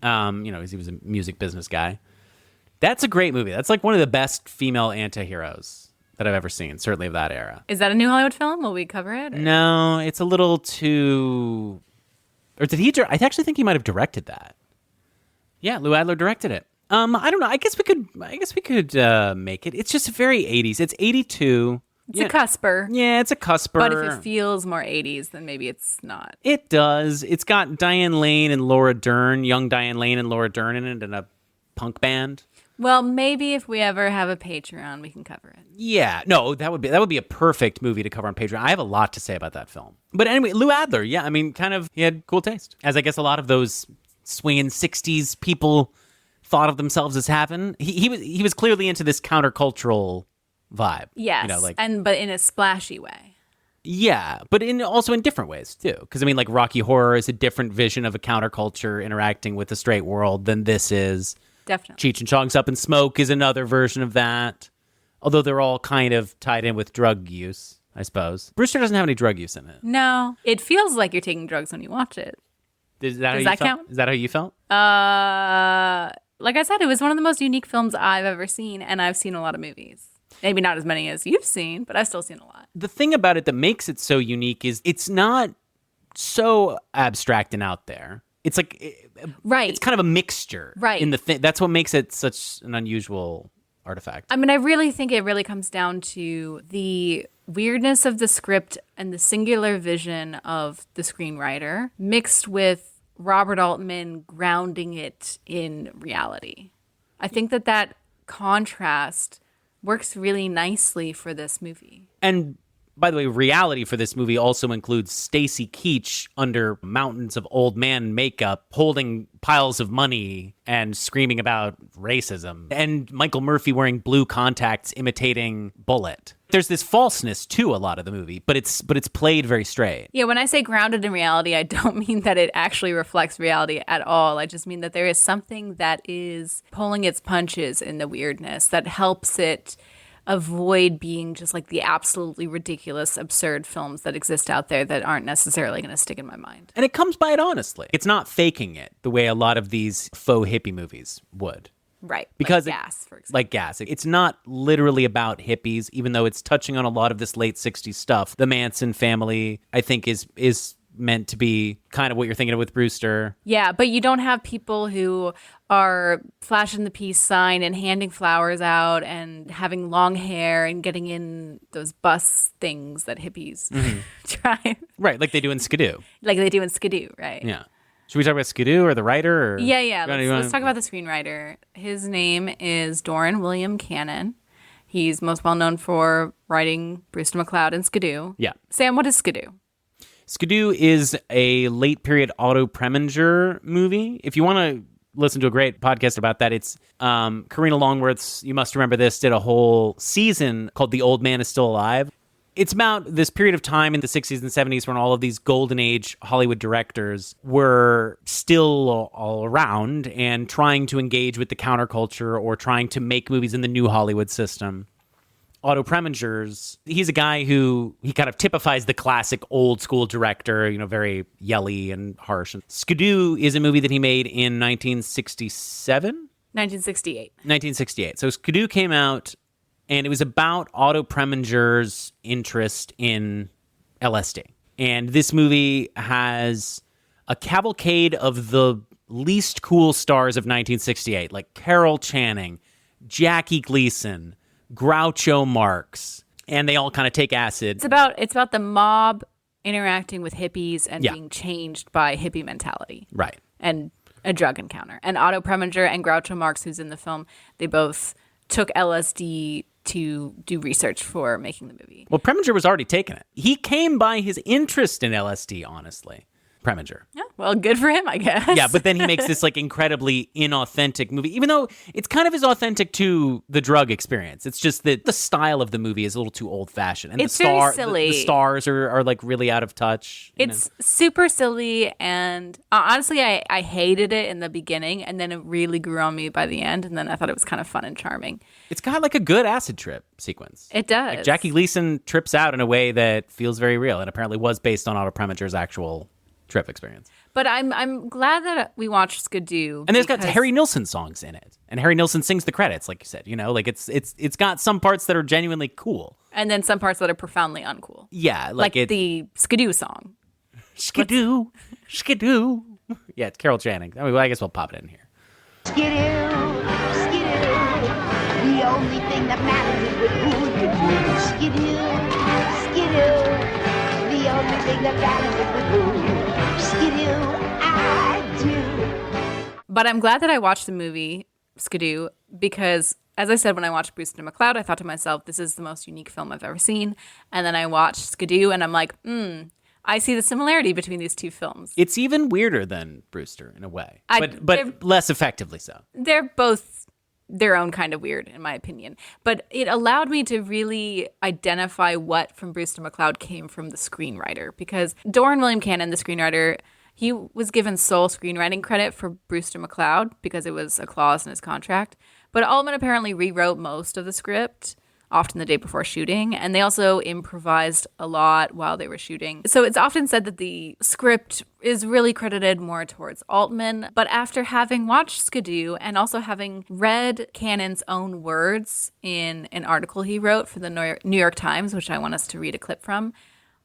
S1: He was a music business guy. That's a great movie. That's like one of the best female anti-heroes that I've ever seen, certainly of that era.
S2: Is that a new Hollywood film? Will we cover it? Or?
S1: No, it's a little too... Or did he... I actually think he might have directed that. Yeah, Lou Adler directed it. I don't know. I guess we could make it. It's just very 80s. It's 82.
S2: It's a cusper.
S1: Yeah, it's a cusper.
S2: But if it feels more 80s, then maybe it's not.
S1: It does. It's got Diane Lane and Laura Dern, young Diane Lane and Laura Dern in it, and a punk band.
S2: Well, maybe if we ever have a Patreon, we can cover it.
S1: Yeah, no, that would be a perfect movie to cover on Patreon. I have a lot to say about that film. But anyway, Lou Adler, yeah, I mean, kind of, he had cool taste. As I guess a lot of those swinging 60s people thought of themselves as having. He was clearly into this countercultural vibe.
S2: Yes, but in a splashy way.
S1: Yeah, but also in different ways, too. Because, I mean, like, Rocky Horror is a different vision of a counterculture interacting with the straight world than this is.
S2: Definitely.
S1: Cheech and Chong's Up in Smoke is another version of that. Although they're all kind of tied in with drug use, I suppose. Brewster doesn't have any drug use in it.
S2: No. It feels like you're taking drugs when you watch it.
S1: Does that count? Is that how you felt?
S2: Like I said, it was one of the most unique films I've ever seen, and I've seen a lot of movies. Maybe not as many as you've seen, but I've still seen a lot.
S1: The thing about it that makes it so unique is it's not so abstract and out there. It's like,
S2: right.
S1: It's kind of a mixture.
S2: Right.
S1: In the that's what makes it such an unusual artifact.
S2: I mean, I really think it really comes down to the weirdness of the script and the singular vision of the screenwriter mixed with Robert Altman grounding it in reality. I think that contrast works really nicely for this movie.
S1: And by the way, reality for this movie also includes Stacy Keach under mountains of old man makeup, holding piles of money and screaming about racism, and Michael Murphy wearing blue contacts imitating Bullet. There's this falseness to a lot of the movie, but it's played very straight.
S2: Yeah, when I say grounded in reality, I don't mean that it actually reflects reality at all. I just mean that there is something that is pulling its punches in the weirdness that helps it avoid being just like the absolutely ridiculous, absurd films that exist out there that aren't necessarily going to stick in my mind.
S1: And it comes by it honestly. It's not faking it the way a lot of these faux hippie movies would.
S2: Right.
S1: Because
S2: like Gas, for example.
S1: Like Gas. It's not literally about hippies, even though it's touching on a lot of this late 60s stuff. The Manson family, I think, is meant to be kind of what you're thinking of with Brewster.
S2: Yeah, but you don't have people who are flashing the peace sign and handing flowers out and having long hair and getting in those bus things that hippies drive.
S1: Right, like they do in Skidoo.
S2: Like they do in Skidoo, right?
S1: Yeah. Should we talk about Skidoo or the writer? Or
S2: Yeah. Let's talk about the screenwriter. His name is Doran William Cannon. He's most well known for writing Brewster McCloud and Skidoo.
S1: Yeah.
S2: Sam, what is Skidoo?
S1: Skidoo is a late period Otto Preminger movie. If you want to listened to a great podcast about that. It's Karina Longworth's, you must remember this, did a whole season called The Old Man Is Still Alive. It's about this period of time in the 60s and 70s when all of these golden age Hollywood directors were still all around and trying to engage with the counterculture or trying to make movies in the new Hollywood system. Otto Preminger's, he's a guy who, he kind of typifies the classic old school director, very yelly and harsh. Skidoo is a movie that he made in 1967?
S2: 1968.
S1: 1968. So Skidoo came out, and it was about Otto Preminger's interest in LSD. And this movie has a cavalcade of the least cool stars of 1968, like Carol Channing, Jackie Gleason, Groucho Marx, and they all kind of take acid.
S2: It's about the mob interacting with hippies and being changed by hippie mentality.
S1: Right.
S2: And a drug encounter. And Otto Preminger and Groucho Marx, who's in the film, they both took LSD to do research for making the movie.
S1: Well, Preminger was already taking it. He came by his interest in LSD, honestly. Preminger.
S2: Yeah, well, good for him, I guess.
S1: Yeah, but then he makes this incredibly inauthentic movie, even though it's kind of as authentic to the drug experience. It's just that the style of the movie is a little too old-fashioned. And
S2: it's very silly.
S1: The stars are really out of touch.
S2: It's super silly, and honestly, I hated it in the beginning, and then it really grew on me by the end, and then I thought it was kind of fun and charming.
S1: It's got a good acid trip sequence.
S2: It does.
S1: Jackie Gleason trips out in a way that feels very real, and apparently was based on Otto Preminger's actual trip experience.
S2: But I'm glad that we watched Skidoo.
S1: And there's got Harry Nilsson songs in it. And Harry Nilsson sings the credits, like you said. It's got some parts that are genuinely cool.
S2: And then some parts that are profoundly uncool.
S1: Yeah.
S2: Like the Skidoo song.
S1: Skidoo. Skidoo. Yeah, it's Carol Channing. I guess we'll pop it in here.
S6: Skidoo, skidoo, the only thing that matters is with who you do. Skidoo, skidoo, the only thing that matters is with who. Skidoo, I do.
S2: But I'm glad that I watched the movie Skidoo because, as I said, when I watched Brewster McCloud, I thought to myself, this is the most unique film I've ever seen. And then I watched Skidoo, and I'm like, I see the similarity between these two films.
S1: It's even weirder than Brewster in a way, but less effectively so.
S2: They're both their own kind of weird, in my opinion. But it allowed me to really identify what from Brewster McCloud came from the screenwriter. Because Doran William Cannon, the screenwriter, he was given sole screenwriting credit for Brewster McCloud because it was a clause in his contract. But Altman apparently rewrote most of the script, often the day before shooting, and they also improvised a lot while they were shooting. So it's often said that the script is really credited more towards Altman, but after having watched Skidoo and also having read Cannon's own words in an article he wrote for the New York Times, which I want us to read a clip from,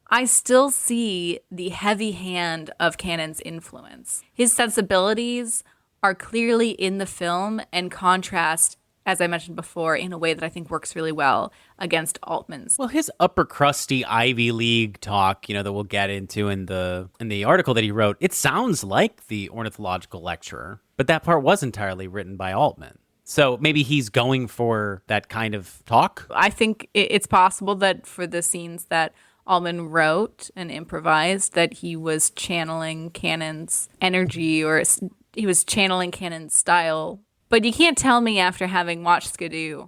S2: I still see the heavy hand of Cannon's influence. His sensibilities are clearly in the film and contrast, as I mentioned before, in a way that I think works really well against Altman's.
S1: Well, his upper crusty Ivy League talk, that we'll get into in the article that he wrote, it sounds like the ornithological lecturer, but that part was entirely written by Altman. So maybe he's going for that kind of talk?
S2: I think it's possible that for the scenes that Altman wrote and improvised, that he was channeling Cannon's energy or he was channeling Cannon's style. But you can't tell me after having watched Skidoo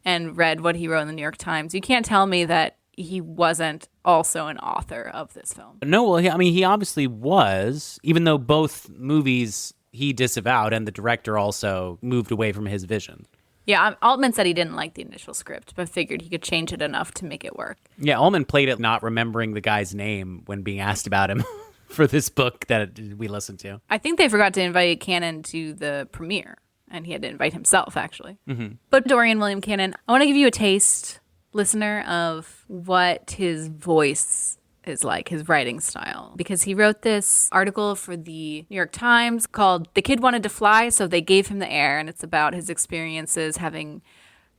S2: and read what he wrote in the New York Times, you can't tell me that he wasn't also an author of this film.
S1: No, well, he obviously was, even though both movies he disavowed and the director also moved away from his vision.
S2: Yeah, Altman said he didn't like the initial script, but figured he could change it enough to make it work.
S1: Yeah, Altman played it not remembering the guy's name when being asked about him for this book that we listened to.
S2: I think they forgot to invite Cannon to the premiere. And he had to invite himself, actually.
S1: Mm-hmm.
S2: But Dorian William Cannon, I want to give you a taste, listener, of what his voice is like, his writing style. Because he wrote this article for the New York Times called The Kid Wanted to Fly, so they gave him the air. And it's about his experiences having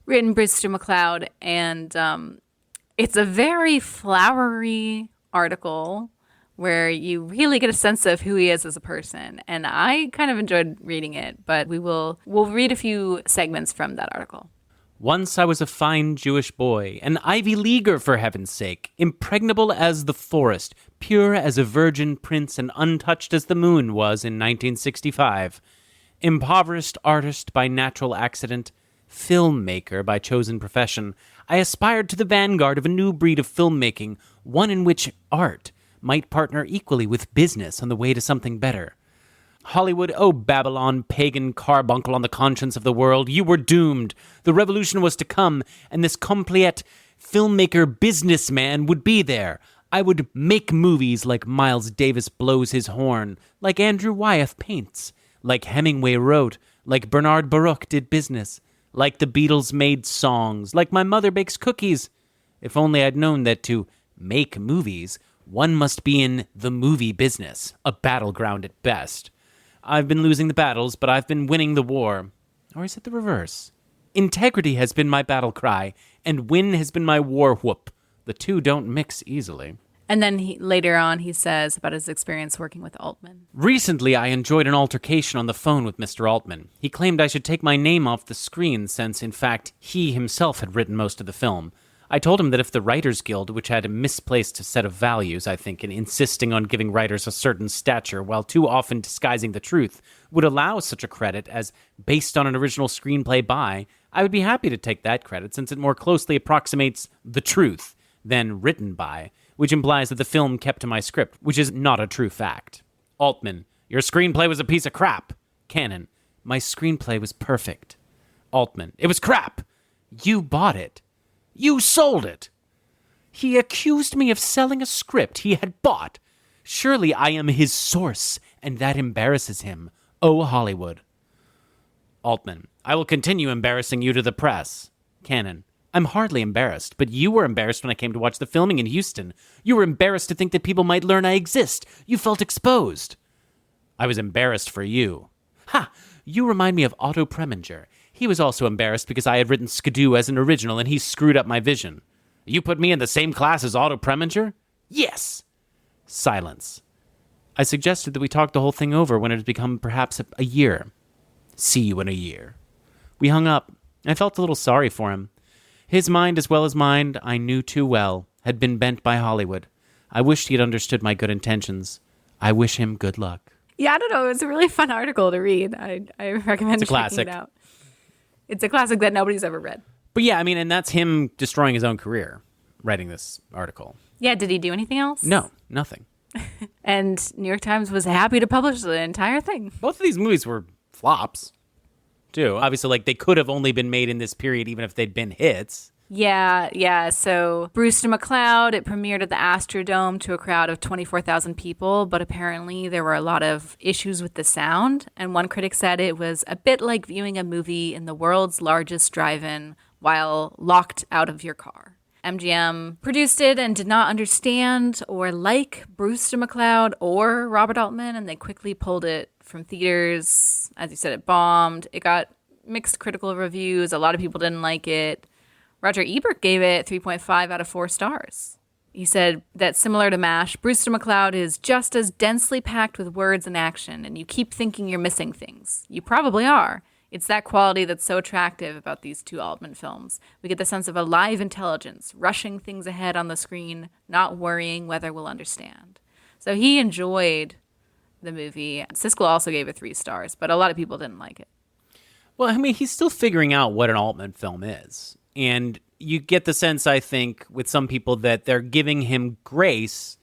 S2: written Brewster McCloud. And it's a very flowery article where you really get a sense of who he is as a person. And I kind of enjoyed reading it, but we'll read a few segments from that article.
S1: Once I was a fine Jewish boy, an Ivy Leaguer for heaven's sake, impregnable as the forest, pure as a virgin prince, and untouched as the moon was in 1965. Impoverished artist by natural accident, filmmaker by chosen profession, I aspired to the vanguard of a new breed of filmmaking, one in which art might partner equally with business on the way to something better. Hollywood, oh Babylon, pagan carbuncle on the conscience of the world, you were doomed. The revolution was to come, and this complete filmmaker businessman would be there. I would make movies like Miles Davis blows his horn, like Andrew Wyeth paints, like Hemingway wrote, like Bernard Baruch did business, like the Beatles made songs, like my mother bakes cookies. If only I'd known that to make movies, one must be in the movie business, a battleground at best. I've been losing the battles, but I've been winning the war. Or is it the reverse? Integrity has been my battle cry, and win has been my war whoop. The two don't mix easily.
S2: And then later on, he says about his experience working with Altman.
S1: Recently, I enjoyed an altercation on the phone with Mr. Altman. He claimed I should take my name off the screen since, in fact, he himself had written most of the film. I told him that if the Writers Guild, which had a misplaced set of values, I think, in insisting on giving writers a certain stature while too often disguising the truth, would allow such a credit as based on an original screenplay by, I would be happy to take that credit since it more closely approximates the truth than written by, which implies that the film kept to my script, which is not a true fact. Altman, your screenplay was a piece of crap. Cannon, my screenplay was perfect. Altman, it was crap. You bought it. You sold it. He accused me of selling a script he had bought. Surely I am his source, and that embarrasses him. Oh, Hollywood. Altman, I will continue embarrassing you to the press. Cannon, I'm hardly embarrassed, but you were embarrassed when I came to watch the filming in Houston. You were embarrassed to think that people might learn I exist. You felt exposed. I was embarrassed for you. Ha! You remind me of Otto Preminger. He was also embarrassed because I had written Skidoo as an original and he screwed up my vision. You put me in the same class as Otto Preminger? Yes. Silence. I suggested that we talk the whole thing over when it had become perhaps a year. See you in a year. We hung up. I felt a little sorry for him. His mind, as well as mine, I knew too well, had been bent by Hollywood. I wished he had understood my good intentions. I wish him good luck.
S2: Yeah, I don't know. It's a really fun article to read. I recommend checking it out. It's a classic that nobody's ever read.
S1: But yeah, I mean, and that's him destroying his own career, writing this article.
S2: Yeah, did he do anything else?
S1: No, nothing.
S2: And New York Times was happy to publish the entire thing.
S1: Both of these movies were flops, too. Obviously, like, they could have only been made in this period, even if they'd been hits.
S2: Yeah. So Brewster McCloud, it premiered at the Astrodome to a crowd of 24,000 people, but apparently there were a lot of issues with the sound. And one critic said it was a bit like viewing a movie in the world's largest drive-in while locked out of your car. MGM produced it and did not understand or like Brewster McCloud or Robert Altman, and they quickly pulled it from theaters. As you said, it bombed. It got mixed critical reviews. A lot of people didn't like it. Roger Ebert gave it 3.5 out of 4 stars. He said that similar to MASH, Brewster McCloud is just as densely packed with words and action, and you keep thinking you're missing things. You probably are. It's that quality that's so attractive about these two Altman films. We get the sense of a live intelligence, rushing things ahead on the screen, not worrying whether we'll understand. So he enjoyed the movie. Siskel also gave it 3 stars, but a lot of people didn't like it.
S1: Well, I mean, he's still figuring out what an Altman film is. And you get the sense, I think, with some people that they're giving him grace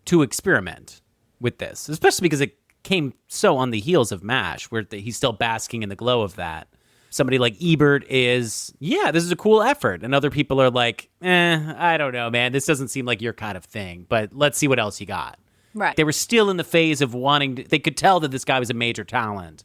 S1: to experiment with this, especially because it came so on the heels of MASH, where he's still basking in the glow of that. Somebody like Ebert is, yeah, this is a cool effort. And other people are like, I don't know, man. This doesn't seem like your kind of thing, but let's see what else you got.
S2: Right.
S1: They were still in the phase of wanting to, they could tell that this guy was a major talent.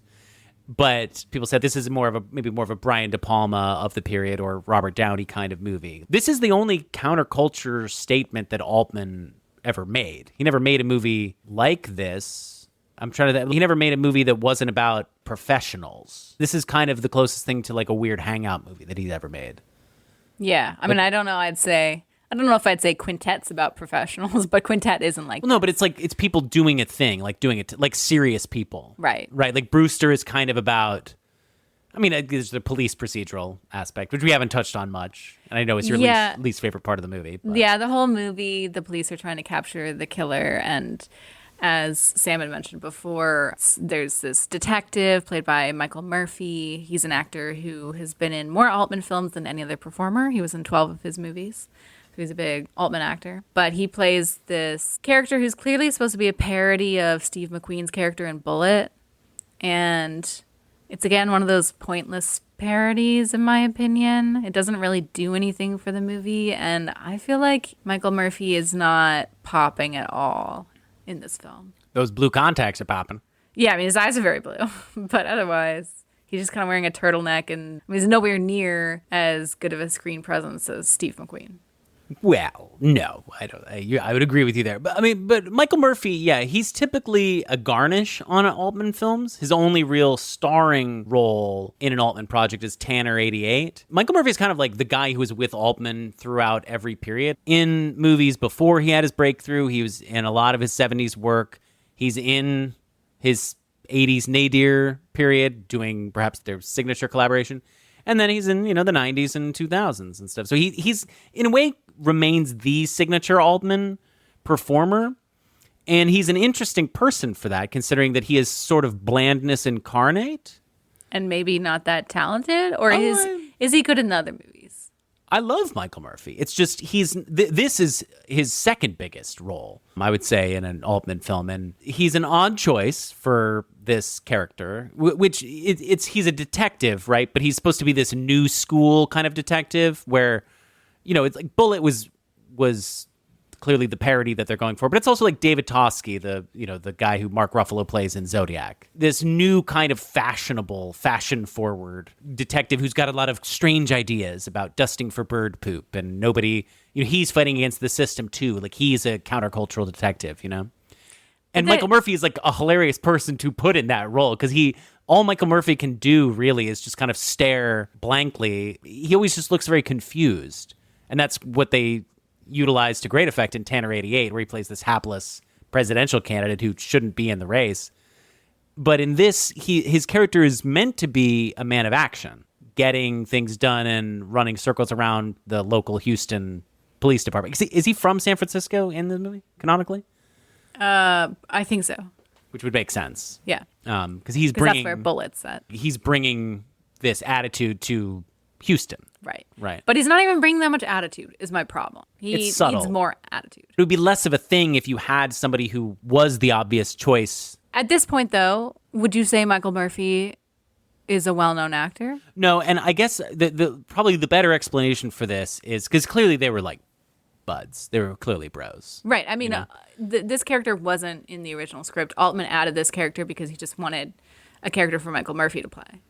S1: But people said this is maybe more of a Brian De Palma of the period or Robert Downey kind of movie. This is the only counterculture statement that Altman ever made. He never made a movie like this. He never made a movie that wasn't about professionals. This is kind of the closest thing to like a weird hangout movie that he's ever made.
S2: Yeah. I mean, I don't know if I'd say Quintet's about professionals, but Quintet isn't like
S1: no, but it's like, it's people doing a thing, like doing it, like serious people.
S2: Right.
S1: Right. Like Brewster is kind of about, I mean, there's the police procedural aspect, which we haven't touched on much. And I know it's your least favorite part of the movie. But.
S2: Yeah, the whole movie, the police are trying to capture the killer. And As Sam had mentioned before, there's this detective played by Michael Murphy. He's an actor who has been in more Altman films than any other performer. He was in 12 of his movies. So he's a big Altman actor. But he plays this character who's clearly supposed to be a parody of Steve McQueen's character in Bullitt. And it's, again, one of those pointless parodies, in my opinion. It doesn't really do anything for the movie. And I feel like Michael Murphy is not popping at all in this film.
S1: Those blue contacts are popping.
S2: Yeah, I mean, his eyes are very blue, but otherwise, he's just kind of wearing a turtleneck, and he's nowhere near as good of a screen presence as Steve McQueen.
S1: Well, no, I don't. I would agree with you there. But Michael Murphy, yeah, he's typically a garnish on Altman films. His only real starring role in an Altman project is Tanner 88. Michael Murphy is kind of like the guy who was with Altman throughout every period. In movies before he had his breakthrough, he was in a lot of his 70s work. He's in his 80s nadir period, doing perhaps their signature collaboration. And then he's in, the 90s and 2000s and stuff. So he's, in a way, remains the signature Altman performer. And he's an interesting person for that, considering that he is sort of blandness incarnate.
S2: And maybe not that talented? Or is he good in the other movies?
S1: I love Michael Murphy. It's just this is his second biggest role, I would say, in an Altman film. And he's an odd choice for this character, which he's a detective, right? But he's supposed to be this new school kind of detective where, it's like Bullitt was clearly the parody that they're going for, but it's also like David Toschi, the guy who Mark Ruffalo plays in Zodiac. This new kind of fashionable, fashion-forward detective who's got a lot of strange ideas about dusting for bird poop, and nobody, he's fighting against the system too. Like, he's a countercultural detective, And Michael Murphy is like a hilarious person to put in that role, because all Michael Murphy can do really is just kind of stare blankly. He always just looks very confused, and that's what they utilized to great effect in Tanner 88, where he plays this hapless presidential candidate who shouldn't be in the race. But in this, his character is meant to be a man of action, getting things done and running circles around the local Houston police department. Is he from San Francisco in the movie, canonically?
S2: I think so.
S1: Which would make sense.
S2: Yeah.
S1: Because
S2: that's where Bullitt's set.
S1: He's bringing this attitude to Houston.
S2: Right. But he's not even bringing that much attitude, is my problem. He
S1: it's subtle.
S2: Needs more attitude.
S1: It would be less of a thing if you had somebody who was the obvious choice.
S2: At this point, though, would you say Michael Murphy is a well-known actor?
S1: No, and I guess probably the better explanation for this is because clearly they were like buds. They were clearly bros.
S2: Right. I mean, this character wasn't in the original script. Altman added this character because he just wanted a character for Michael Murphy to play.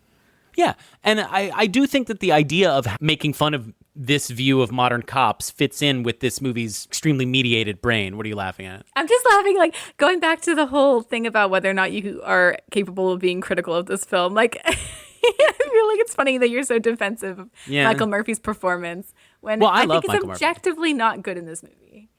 S1: Yeah, and I do think that the idea of making fun of this view of modern cops fits in with this movie's extremely mediated brain. What are you laughing at?
S2: I'm just laughing, like, going back to the whole thing about whether or not you are capable of being critical of this film. Like, I feel like it's funny that you're so defensive of Michael Murphy's performance when I think it's objectively not good in this movie.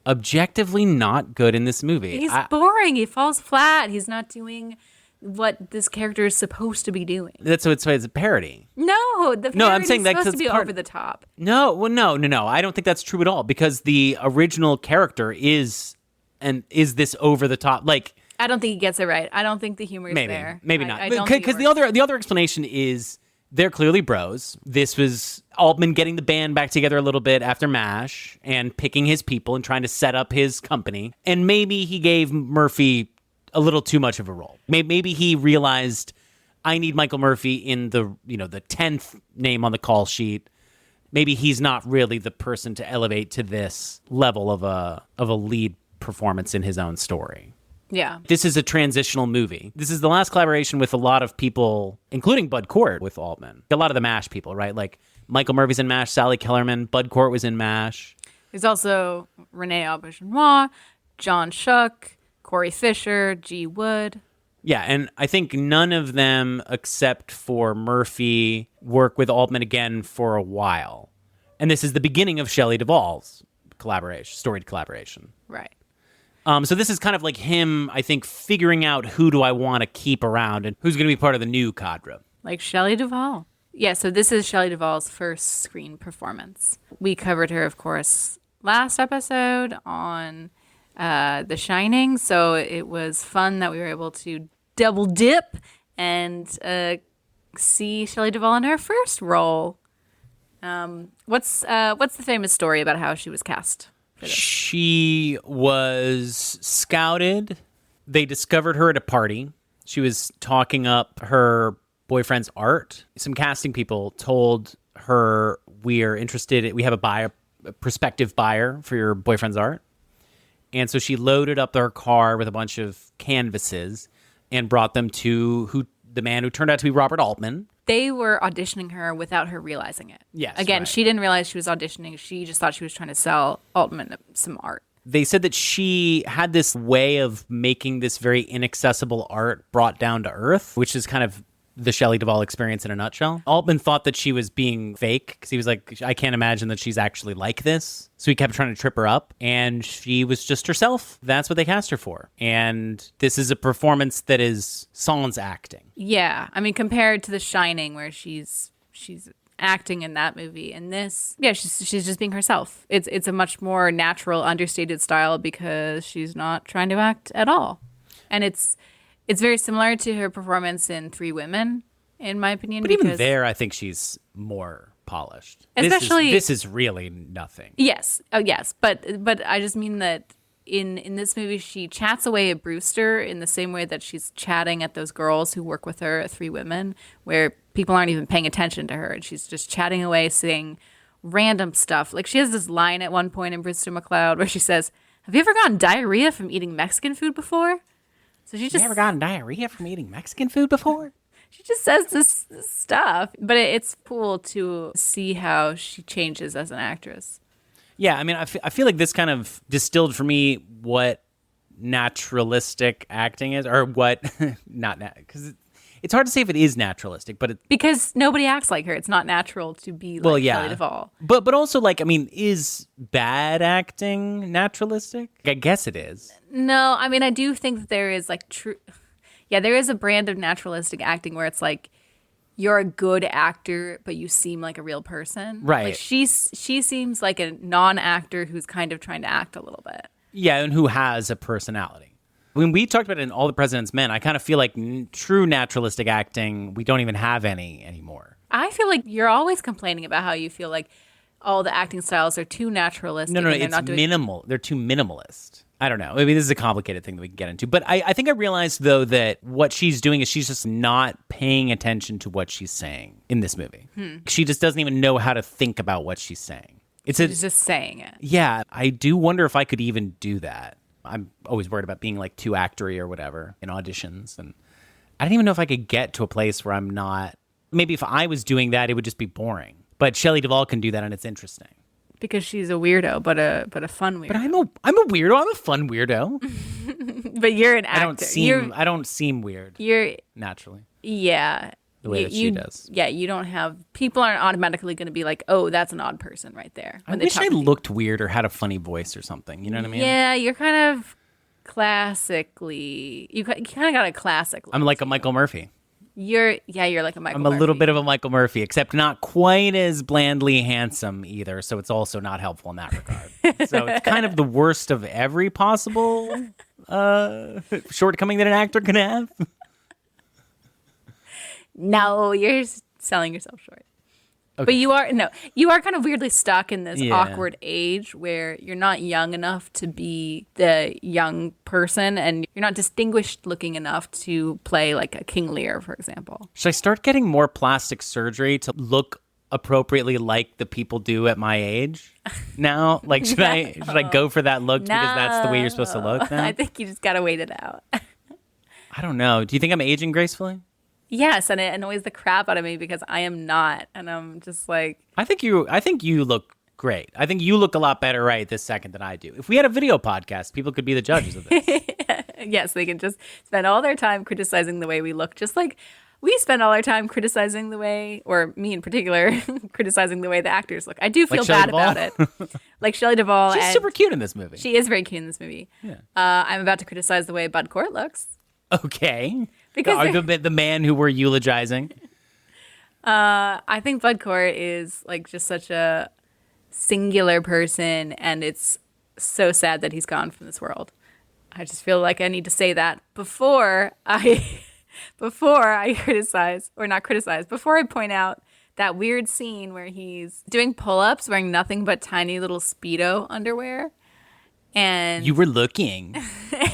S1: Objectively not good in this movie.
S2: He's boring. He falls flat. He's not doing what this character is supposed to be doing.
S1: That's what it's a parody.
S2: No,
S1: I'm saying
S2: is
S1: that
S2: supposed to be over the top.
S1: No, I don't think that's true at all, because the original character is this over the top. Like,
S2: I don't think he gets it right. I don't think the humor is there.
S1: Maybe not. Because the other explanation is they're clearly bros. This was Altman getting the band back together a little bit after MASH and picking his people and trying to set up his company. And maybe he gave Murphy a little too much of a role. Maybe he realized, I need Michael Murphy in the 10th name on the call sheet. Maybe he's not really the person to elevate to this level of a lead performance in his own story.
S2: Yeah.
S1: This is a transitional movie. This is the last collaboration with a lot of people, including Bud Cort with Altman. A lot of the MASH people, right? Like Michael Murphy's in MASH, Sally Kellerman, Bud Cort was in MASH.
S2: There's also Renee Auberjonois, John Schuck, Corey Fisher, G. Wood.
S1: Yeah, and I think none of them, except for Murphy, work with Altman again for a while. And this is the beginning of Shelley Duvall's storied collaboration.
S2: Right.
S1: So this is kind of like him, I think, figuring out who do I want to keep around and who's going to be part of the new cadre.
S2: Like Shelley Duvall. Yeah, so this is Shelley Duvall's first screen performance. We covered her, of course, last episode on The Shining. So it was fun that we were able to double dip and see Shelley Duvall in her first role. What's the famous story about how she was cast for this?
S1: She was scouted. They discovered her at a party. She was talking up her boyfriend's art. Some casting people told her, we have a prospective buyer for your boyfriend's art. And so she loaded up her car with a bunch of canvases and brought them to the man who turned out to be Robert Altman.
S2: They were auditioning her without her realizing it.
S1: Yes.
S2: Again,
S1: right.
S2: she didn't realize she was auditioning. She just thought she was trying to sell Altman some art.
S1: They said that she had this way of making this very inaccessible art brought down to earth, which is kind of the Shelley Duvall experience in a nutshell. Altman thought that she was being fake because he was like, I can't imagine that she's actually like this. So he kept trying to trip her up, and she was just herself. That's what they cast her for. And this is a performance that is sans acting.
S2: Yeah. I mean, compared to The Shining, where she's acting in that movie, and this, yeah, she's just being herself. It's a much more natural, understated style because she's not trying to act at all. And it's very similar to her performance in Three Women, in my opinion.
S1: But even there, I think she's more polished.
S2: Especially,
S1: this is really nothing.
S2: Yes. Oh, yes. But I just mean that in this movie, she chats away at Brewster in the same way that she's chatting at those girls who work with her at Three Women, where people aren't even paying attention to her. And she's just chatting away, saying random stuff. Like, she has this line at one point in Brewster McCloud where she says, "Have you ever gotten diarrhea from eating Mexican food before?" So she just
S1: never gotten diarrhea from eating Mexican food before?
S2: She just says this stuff, but it's cool to see how she changes as an actress.
S1: Yeah, I mean, I feel like this kind of distilled for me what naturalistic acting is, or what because it's hard to say if it is naturalistic, but
S2: because nobody acts like her. It's not natural to be like Shelley Duvall.
S1: But also, like, I mean, is bad acting naturalistic? I guess it is.
S2: No, I mean, I do think that there is like true. Yeah, there is a brand of naturalistic acting where it's like you're a good actor, but you seem like a real person.
S1: Right.
S2: Like she seems like a non-actor who's kind of trying to act a little bit.
S1: Yeah, and who has a personality. When we talked about it in All the President's Men, I kind of feel like true naturalistic acting, we don't even have any anymore.
S2: I feel like you're always complaining about how you feel like all the acting styles are too naturalistic.
S1: No, it's minimal. They're too minimalist. I don't know. I mean, this is a complicated thing that we can get into. But I think I realized, though, that what she's doing is she's just not paying attention to what she's saying in this movie. She just doesn't even know how to think about what she's saying.
S2: She's just saying it.
S1: Yeah, I do wonder if I could even do that. I'm always worried about being like too actory or whatever in auditions. And I don't even know if I could get to a place where I'm not. Maybe if I was doing that, it would just be boring. But Shelley Duvall can do that, and it's interesting.
S2: Because she's a weirdo, but a fun weirdo.
S1: But I'm a weirdo. I'm a fun weirdo.
S2: But you're an actor.
S1: I don't seem weird.
S2: You're
S1: naturally.
S2: Yeah.
S1: The way that she does.
S2: Yeah, you don't have people aren't automatically going to be like, oh, that's an odd person right there.
S1: I wish I looked weird or had a funny voice or something. You know what I mean?
S2: Yeah, you're kind of classically. You kind of got a classic look.
S1: I'm like a Michael Murphy.
S2: You're like a Michael
S1: I'm
S2: Murphy.
S1: a little bit of a Michael Murphy, except not quite as blandly handsome either, so it's also not helpful in that regard. So it's kind of the worst of every possible shortcoming that an actor can have.
S2: No, you're selling yourself short. Okay. But you are kind of weirdly stuck in this awkward age where you're not young enough to be the young person and you're not distinguished looking enough to play like a King Lear, for example.
S1: Should I start getting more plastic surgery to look appropriately like the people do at my age now? Like, should I go for that look because that's the way you're supposed to look now?
S2: I think you just got to wait it out.
S1: I don't know. Do you think I'm aging gracefully?
S2: Yes, and it annoys the crap out of me because I am not, and I'm just like.
S1: I think you look great. I think you look a lot better right this second than I do. If we had a video podcast, people could be the judges of this.
S2: Yes, they can just spend all their time criticizing the way we look, just like we spend all our time criticizing the way, or me in particular, criticizing the way the actors look. I do feel bad about it. Like Shelley Duvall.
S1: She's super cute in this movie.
S2: She is very cute in this movie.
S1: Yeah.
S2: I'm about to criticize the way Bud Cort looks.
S1: Okay.
S2: Because
S1: the man who we're eulogizing.
S2: I think Bud Cort is like just such a singular person, and it's so sad that he's gone from this world. I just feel like I need to say that before I criticize, or not criticize, before I point out that weird scene where he's doing pull-ups wearing nothing but tiny little Speedo underwear. And
S1: You were looking.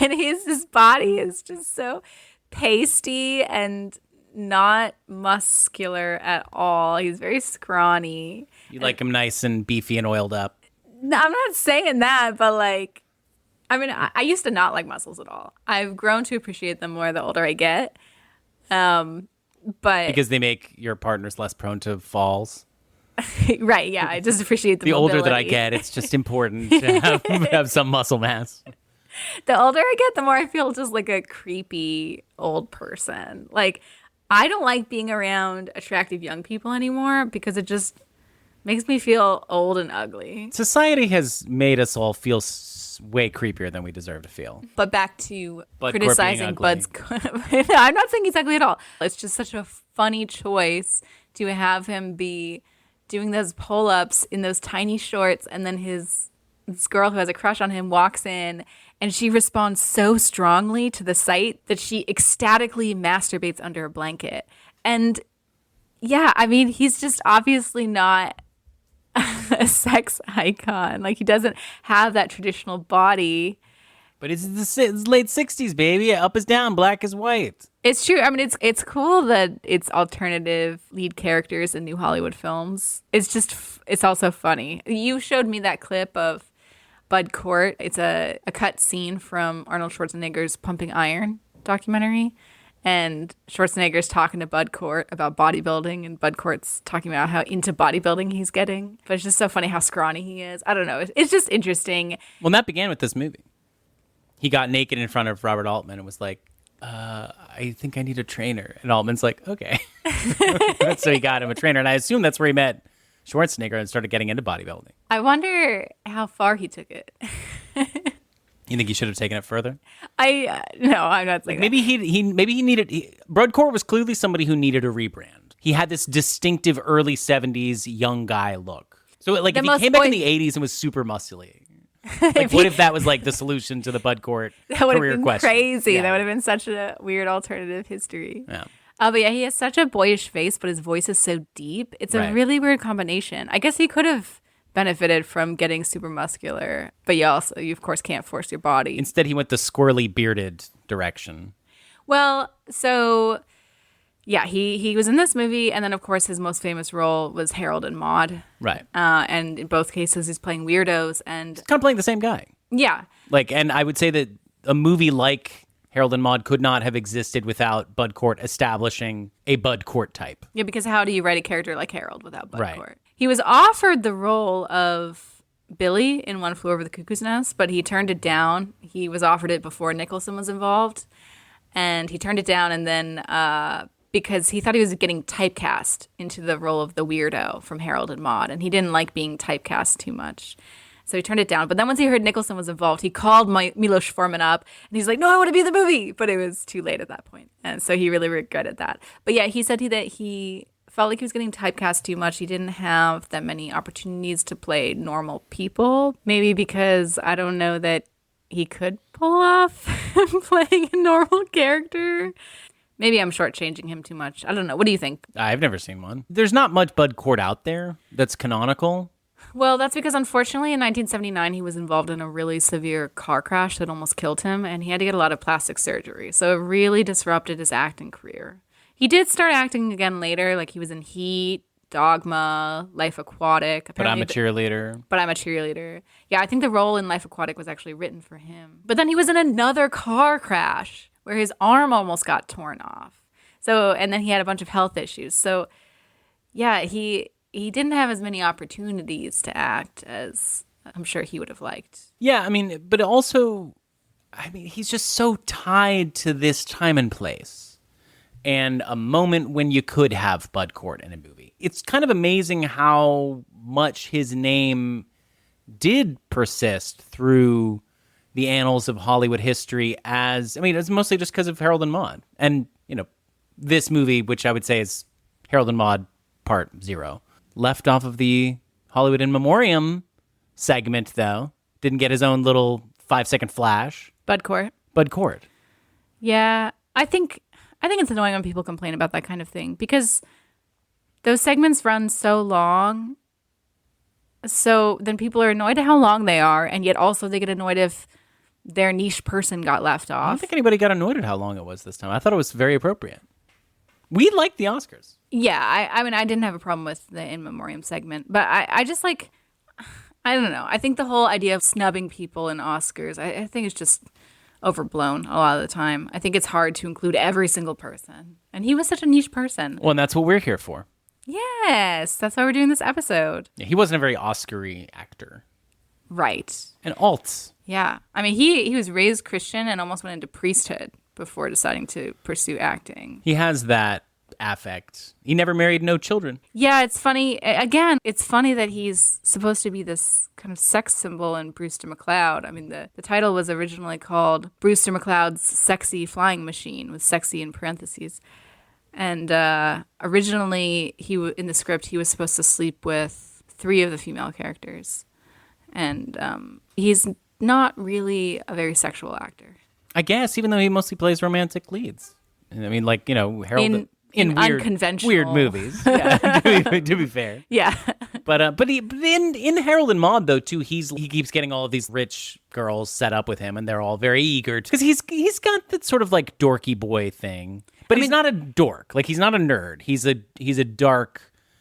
S2: and his body is just so pasty and not muscular at all. He's very scrawny.
S1: You like him nice and beefy and oiled up.
S2: No, I'm not saying that, but like, I mean, I used to not like muscles at all. I've grown to appreciate them more the older I get. But
S1: Because they make your partners less prone to falls.
S2: right, yeah, I just appreciate
S1: The
S2: mobility.
S1: older that I get, it's just important to have some muscle mass.
S2: The older I get, the more I feel just like a creepy old person. Like, I don't like being around attractive young people anymore because it just makes me feel old and ugly.
S1: Society has made us all feel way creepier than we deserve to feel.
S2: But back to
S1: Bud Cort
S2: criticizing
S1: being ugly.
S2: Bud's. I'm not saying he's ugly at all. It's just such a funny choice to have him be doing those pull-ups in those tiny shorts, and then this girl who has a crush on him walks in, and she responds so strongly to the sight that she ecstatically masturbates under a blanket. And yeah, I mean, he's just obviously not a sex icon. Like, he doesn't have that traditional body.
S1: But it's late 60s, baby. Up is down, black is white.
S2: It's true. I mean, it's cool that it's alternative lead characters in new Hollywood films. It's also funny. You showed me that clip of Bud Cort. It's a cut scene from Arnold Schwarzenegger's Pumping Iron documentary. And Schwarzenegger's talking to Bud Cort about bodybuilding, and Bud Cort's talking about how into bodybuilding he's getting. But it's just so funny how scrawny he is. I don't know. It's just interesting.
S1: Well, and that began with this movie. He got naked in front of Robert Altman and was like, I think I need a trainer. And Altman's like, okay. So he got him a trainer. And I assume that's where he met Schwarzenegger and started getting into bodybuilding.
S2: I wonder how far he took it.
S1: You think he should have taken it further?
S2: No, I'm not saying
S1: Maybe he needed. Bud Cort was clearly somebody who needed a rebrand. He had this distinctive early 70s young guy look. So like, if he came back in the 80s and was super muscly, like, what if that was like the solution to the Bud Cort
S2: that would
S1: career
S2: have been
S1: question?
S2: crazy.
S1: Yeah.
S2: That would have been such a weird alternative history.
S1: Yeah.
S2: But yeah, he has such a boyish face, but his voice is so deep. It's a
S1: Right.
S2: really weird combination. I guess he could have benefited from getting super muscular, but you of course can't force your body.
S1: Instead, he went the squirrely bearded direction.
S2: Well, so yeah, he was in this movie, and then of course his most famous role was Harold and Maude.
S1: Right.
S2: And in both cases, he's playing weirdos, and
S1: Kind of playing the same guy.
S2: yeah,
S1: Like, and I would say that a movie like Harold and Maude could not have existed without Bud Cort establishing a Bud Cort type.
S2: yeah, because how do you write a character like Harold without Bud
S1: Right.
S2: Cort? He was offered the role of Billy in One Flew Over the Cuckoo's Nest, but he turned it down. He was offered it before Nicholson was involved, and he turned it down, and then because he thought he was getting typecast into the role of the weirdo from Harold and Maude, and he didn't like being typecast too much. So he turned it down. But then once he heard Nicholson was involved, he called Milos Forman up, and he's like, no, I want to be in the movie. But it was too late at that point. And so he really regretted that. But yeah, he said that he felt like he was getting typecast too much. He didn't have that many opportunities to play normal people. Maybe because I don't know that he could pull off playing a normal character. Maybe I'm shortchanging him too much. I don't know. What do you think?
S1: I've never seen one. There's not much Bud Cort out there that's canonical.
S2: Well, that's because unfortunately in 1979 he was involved in a really severe car crash that almost killed him, and he had to get a lot of plastic surgery. So it really disrupted his acting career. He did start acting again later, like he was in Heat, Dogma, Life Aquatic.
S1: But I'm a
S2: Apparently
S1: cheerleader.
S2: But I'm a cheerleader. Yeah, I think the role in Life Aquatic was actually written for him. But then he was in another car crash where his arm almost got torn off. So, and then he had a bunch of health issues. So, yeah, he didn't have as many opportunities to act as I'm sure he would have liked.
S1: Yeah, I mean, but also, I mean, he's just so tied to this time and place and a moment when you could have Bud Cort in a movie. It's kind of amazing how much his name did persist through the annals of Hollywood history it's mostly just because of Harold and Maude. And, this movie, which I would say is Harold and Maude Part 0. Left off of the Hollywood in Memoriam segment, though,
S7: Didn't get his own little 5-second flash.
S2: Bud Cort.
S7: Bud Cort.
S2: Yeah, I think it's annoying when people complain about that kind of thing because those segments run so long. So then people are annoyed at how long they are, and yet also they get annoyed if their niche person got left
S7: I don't
S2: off.
S7: think anybody got annoyed at how long it was this time. I thought it was very appropriate. We liked the Oscars.
S2: Yeah, I mean, I didn't have a problem with the In Memoriam segment, but I just like, I don't know. I think the whole idea of snubbing people in Oscars, I think it's just overblown a lot of the time. I think it's hard to include every single person. And he was such a niche person.
S7: Well, and that's what we're here for.
S2: Yes, that's why we're doing this episode.
S7: Yeah, he wasn't a very Oscar-y actor.
S2: Right.
S7: And alts.
S2: Yeah. I mean, he was raised Christian and almost went into priesthood before deciding to pursue acting.
S7: He has that affect. He never married, no children.
S2: Yeah, it's funny. Again, it's funny that he's supposed to be this kind of sex symbol in Brewster McCloud. I mean, the title was originally called Brewster McCloud's Sexy Flying Machine, with sexy in parentheses. And originally, in the script, he was supposed to sleep with 3 of the female characters. And he's not really a very sexual actor.
S7: I guess, even though he mostly plays romantic leads. I mean, like, Harold... In weird,
S2: unconventional
S7: weird movies. Yeah, to be fair.
S2: Yeah.
S7: But in Harold and Maude, though, too, he keeps getting all of these rich girls set up with him, and they're all very eager. Because he's got that sort of, like, dorky boy thing. But he's not a dork. Like, he's not a nerd. He's a dark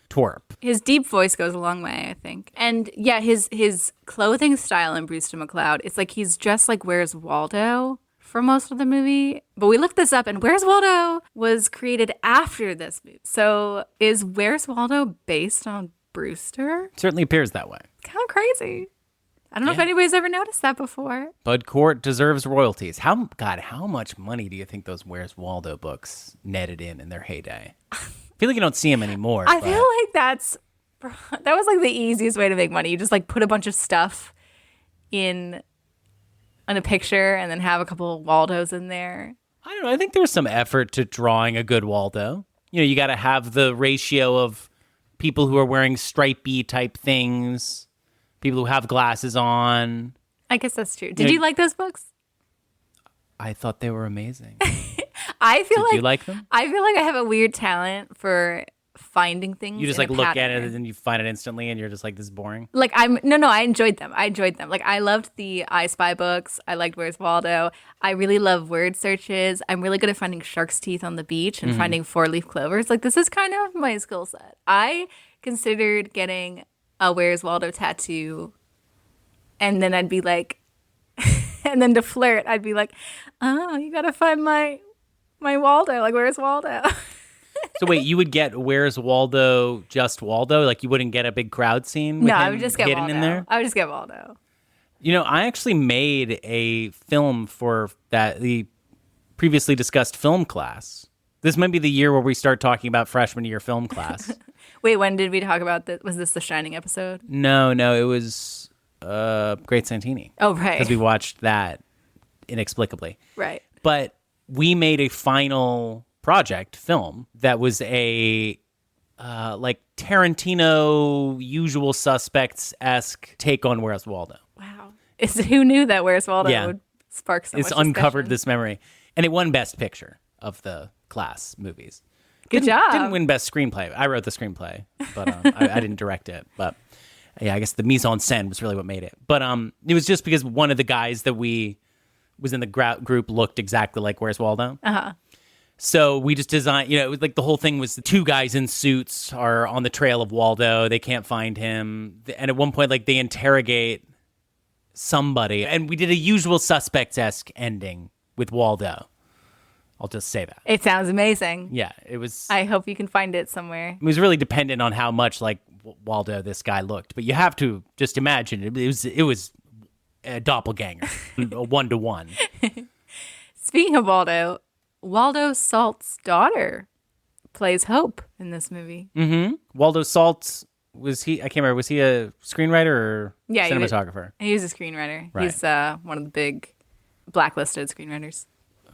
S7: twerp.
S2: His deep voice goes a long way, I think. And, yeah, his clothing style in Brewster McCloud, it's like he's dressed like Where's Waldo for most of the movie. But we looked this up, and Where's Waldo was created after this movie. So is Where's Waldo based on Brewster?
S7: Certainly appears that way.
S2: Kind of crazy. I don't know if anybody's ever noticed that before.
S7: Bud Cort deserves royalties. How much money do you think those Where's Waldo books netted in their heyday? I feel like you don't see them anymore.
S2: I feel like that was like the easiest way to make money. You just like put a bunch of stuff in a picture and then have a couple of Waldos in there.
S7: I don't know. I think there's some effort to drawing a good Waldo. You got to have the ratio of people who are wearing stripey type things, people who have glasses on.
S2: I guess that's true. Did you like those books?
S7: I thought they were amazing.
S2: Did
S7: you like them?
S2: I feel like I have a weird talent for finding things.
S7: You just
S2: in
S7: like
S2: a
S7: look
S2: pattern.
S7: at it and you find it instantly and you're just like, this is boring.
S2: Like I enjoyed them. Like I loved the I Spy books. I liked Where's Waldo. I really love word searches. I'm really good at finding shark's teeth on the beach and finding 4-leaf clovers. Like this is kind of my skill set. I considered getting a Where's Waldo tattoo, and then I'd be like, and then to flirt, I'd be like, oh, you gotta find my Waldo. Like Where's Waldo?
S7: So wait, you would get Where's Waldo, just Waldo? Like you wouldn't get a big crowd scene with
S2: No,
S7: him
S2: I would just get
S7: hidden
S2: Waldo.
S7: in there?
S2: I would just get Waldo.
S7: I actually made a film for the previously discussed film class. This might be the year where we start talking about freshman year film class.
S2: Wait, when did we talk about this? Was this the Shining episode?
S7: No, it was Great Santini.
S2: Oh, right.
S7: Because we watched that inexplicably.
S2: Right.
S7: But we made a final project film that was a like Tarantino Usual Suspects-esque take on Where's Waldo.
S2: Wow. Who knew that Where's Waldo would spark so much
S7: It's uncovered
S2: discussion?
S7: this memory. And it won Best Picture of the class movies.
S2: Good job.
S7: Didn't win Best Screenplay. I wrote the screenplay, but I didn't direct it. But yeah, I guess the mise en scène was really what made it. But it was just because one of the guys that was in the group looked exactly like Where's Waldo.
S2: Uh-huh.
S7: So we just designed, it was like the whole thing was the 2 guys in suits are on the trail of Waldo. They can't find him. And at one point, like they interrogate somebody. And we did a Usual Suspects-esque ending with Waldo. I'll just say that.
S2: It sounds amazing.
S7: Yeah, it was.
S2: I hope you can find it somewhere.
S7: It was really dependent on how much like Waldo this guy looked. But you have to just imagine it was a doppelganger, a 1-to-1.
S2: Speaking of Waldo Salt's daughter plays Hope in this movie.
S7: Mm-hmm. Waldo Salt, I can't remember, was he a screenwriter or cinematographer?
S2: He was a screenwriter.
S7: Right.
S2: He's one of the big blacklisted screenwriters.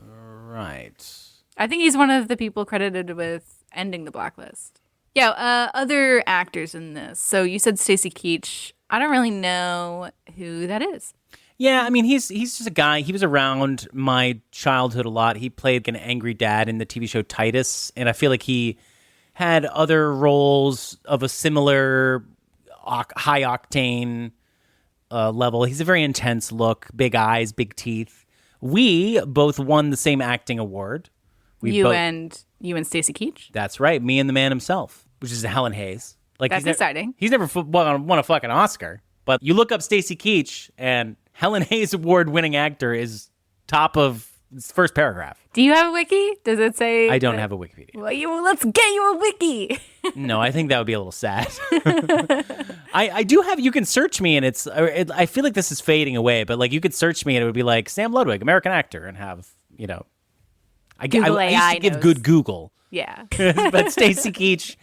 S7: Right.
S2: I think he's one of the people credited with ending the blacklist. Yeah, other actors in this. So you said Stacy Keach. I don't really know who that is.
S7: Yeah, I mean, he's just a guy. He was around my childhood a lot. He played an angry dad in the TV show Titus, and I feel like he had other roles of a similar high-octane level. He's a very intense look, big eyes, big teeth. We both won the same acting award.
S2: You and Stacy Keach?
S7: That's right, me and the man himself, which is Helen Hayes. Like,
S2: That's exciting.
S7: He's never won a fucking Oscar, but you look up Stacy Keach, and Helen Hayes award-winning actor is top of its first paragraph.
S2: Do you have a wiki? Does it say?
S7: I don't have a Wikipedia.
S2: Well, let's get you a wiki.
S7: No, I think that would be a little sad. I do have, you can search me, and I feel like this is fading away, but like you could search me and it would be like Sam Ludwig, American actor, and have, I used to give good Google.
S2: Yeah.
S7: But Stacy Keach,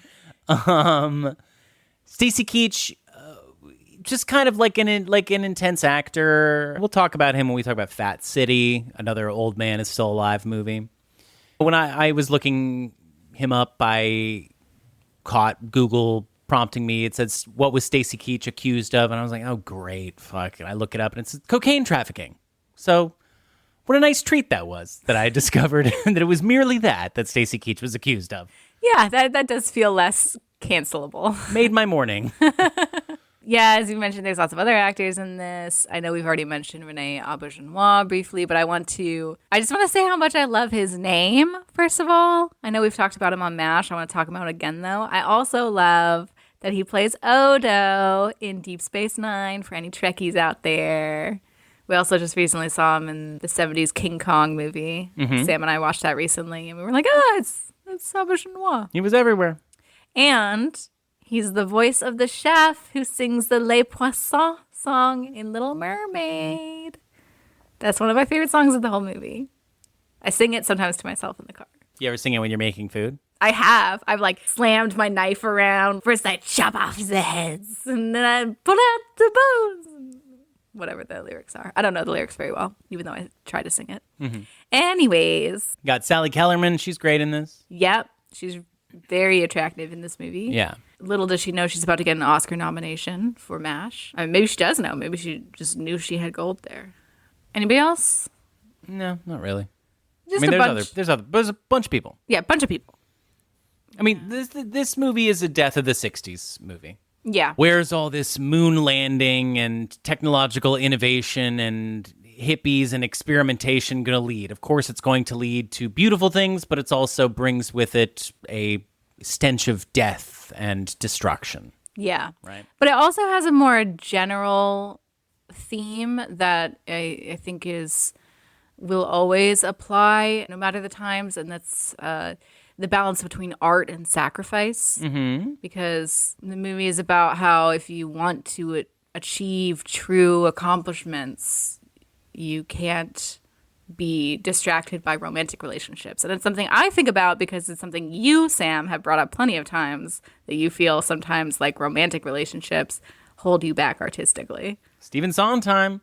S7: just kind of like an intense actor. We'll talk about him when we talk about Fat City, another old man is still alive movie. When I was looking him up, I caught Google prompting me. It says, what was Stacy Keach accused of? And I was like, oh, great, fuck. And I look it up, and it's cocaine trafficking. So what a nice treat that was that I discovered that it was merely that Stacy Keach was accused of.
S2: Yeah, that does feel less cancelable.
S7: Made my morning.
S2: Yeah, as you mentioned, there's lots of other actors in this. I know we've already mentioned Rene Auberjonois briefly, but I just want to say how much I love his name, first of all. I know we've talked about him on MASH. I want to talk about it again, though. I also love that he plays Odo in Deep Space Nine, for any Trekkies out there. We also just recently saw him in the 70s King Kong movie. Mm-hmm. Sam and I watched that recently, and we were like, it's Auberjonois.
S7: He was everywhere.
S2: And he's the voice of the chef who sings the Les Poissons song in Little Mermaid. That's one of my favorite songs of the whole movie. I sing it sometimes to myself in the car.
S7: You ever sing it when you're making food?
S2: I have. I've like slammed my knife around. First I chop off the heads, and then I pull out the bones. Whatever the lyrics are. I don't know the lyrics very well, even though I try to sing it. Mm-hmm. Anyways.
S7: Got Sally Kellerman. She's great in this.
S2: Yep. She's very attractive in this movie.
S7: Yeah.
S2: Little does she know she's about to get an Oscar nomination for MASH. I mean, maybe she does know. Maybe she just knew she had gold there. Anybody else?
S7: No, not really.
S2: Just a bunch.
S7: There's a bunch of people.
S2: Yeah, a bunch of people.
S7: I mean, this movie is a death of the 60s movie.
S2: Yeah.
S7: Where's all this moon landing and technological innovation and hippies and experimentation going to lead? Of course, it's going to lead to beautiful things, but it also brings with it a stench of death and destruction.
S2: Yeah.
S7: Right.
S2: But it also has a more general theme that I think will always apply no matter the times, and that's the balance between art and sacrifice. Mm-hmm. Because the movie is about how if you want to achieve true accomplishments, you can't be distracted by romantic relationships. And it's something I think about because it's something you, Sam, have brought up plenty of times, that you feel sometimes like romantic relationships hold you back artistically.
S7: Stephen Sondheim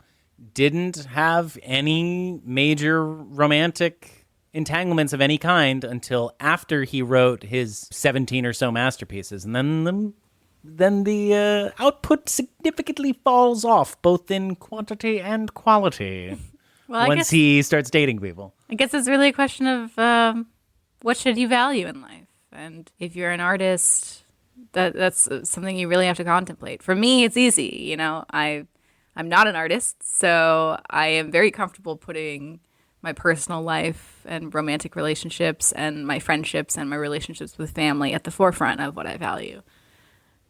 S7: didn't have any major romantic entanglements of any kind until after he wrote his 17 or so masterpieces. And then the output significantly falls off, both in quantity and quality, once he starts dating people.
S2: I guess it's really a question of what should you value in life? And if you're an artist, that's something you really have to contemplate. For me, it's easy. I'm not an artist, so I am very comfortable putting my personal life and romantic relationships and my friendships and my relationships with family at the forefront of what I value.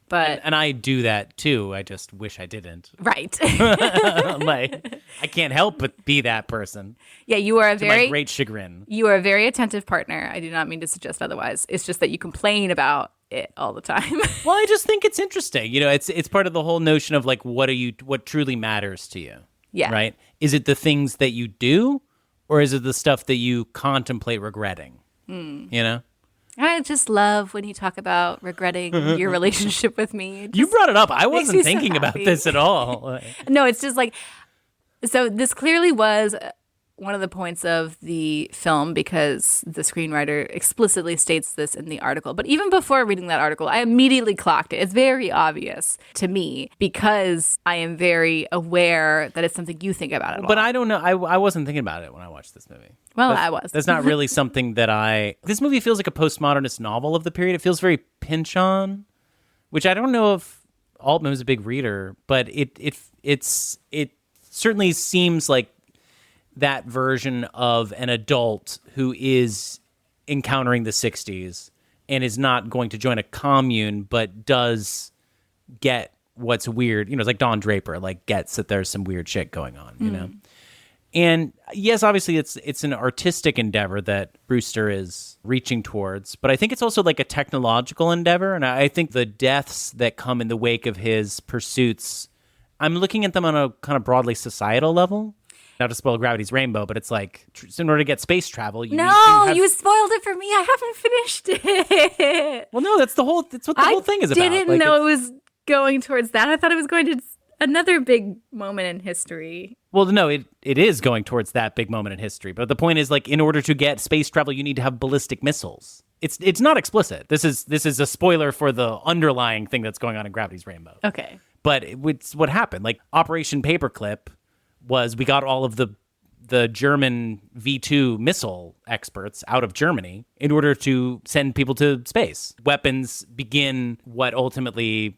S2: But
S7: and I do that too. I just wish I didn't.
S2: Right.
S7: I can't help but be that person.
S2: Yeah, you are
S7: my great chagrin.
S2: You are a very attentive partner. I do not mean to suggest otherwise. It's just that you complain about it all the time.
S7: Well, I just think it's interesting. It's part of the whole notion of like what truly matters to you.
S2: Yeah.
S7: Right? Is it the things that you do, or is it the stuff that you contemplate regretting?
S2: I just love when you talk about regretting your relationship with me.
S7: You brought it up. I wasn't thinking about this at all.
S2: No, it's just like, so this clearly was one of the points of the film, because the screenwriter explicitly states this in the article. But even before reading that article, I immediately clocked it. It's very obvious to me because I am very aware that it's something you think about it a lot.
S7: But I don't know. I wasn't thinking about it when I watched this movie.
S2: Well, I was.
S7: That's not really something that This movie feels like a postmodernist novel of the period. It feels very Pynchon, which I don't know if Altman was a big reader, but it certainly seems like that version of an adult who is encountering the 60s and is not going to join a commune, but does get what's weird. It's like Don Draper, like gets that there's some weird shit going on, you know? And yes, obviously it's an artistic endeavor that Brewster is reaching towards, but I think it's also like a technological endeavor. And I think the deaths that come in the wake of his pursuits, I'm looking at them on a kind of broadly societal level. Not to spoil Gravity's Rainbow, but it's like, in order to get space travel, you need to have...
S2: you spoiled it for me. I haven't finished it.
S7: Well, no, that's what the whole thing is about.
S2: I didn't know it was going towards that. I thought it was going to another big moment in history.
S7: Well, no, it is going towards that big moment in history. But the point is, like, in order to get space travel, you need to have ballistic missiles. It's not explicit. This is a spoiler for the underlying thing that's going on in Gravity's Rainbow.
S2: Okay.
S7: But it's what happened. Like, Operation Paperclip was we got all of the German V2 missile experts out of Germany in order to send people to space. Weapons begin what ultimately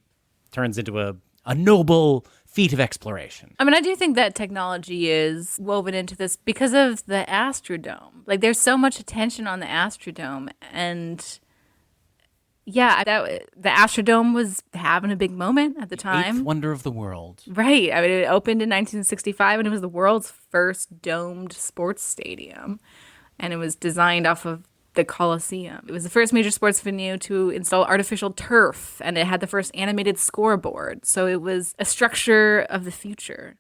S7: turns into a noble feat of exploration.
S2: I mean, I do think that technology is woven into this because of the Astrodome. Like, there's so much attention on the Astrodome, and yeah, the Astrodome was having a big moment at the time.
S7: Eighth wonder of the world.
S2: Right. I mean, it opened in 1965, and it was the world's first domed sports stadium. And it was designed off of the Coliseum. It was the first major sports venue to install artificial turf, and it had the first animated scoreboard. So it was a structure of the future.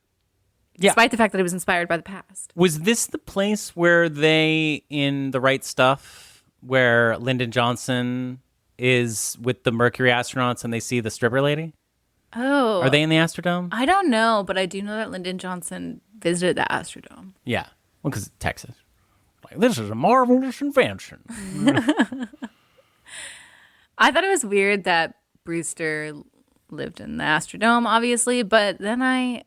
S7: Yeah.
S2: Despite the fact that it was inspired by the past.
S7: Was this the place where they, in The Right Stuff, where Lyndon Johnson is with the Mercury astronauts and they see the stripper lady?
S2: Oh.
S7: Are they in the Astrodome?
S2: I don't know, but I do know that Lyndon Johnson visited the Astrodome.
S7: Yeah. Well, because Texas. Like, this is a marvelous invention.
S2: I thought it was weird that Brewster lived in the Astrodome, obviously, but then I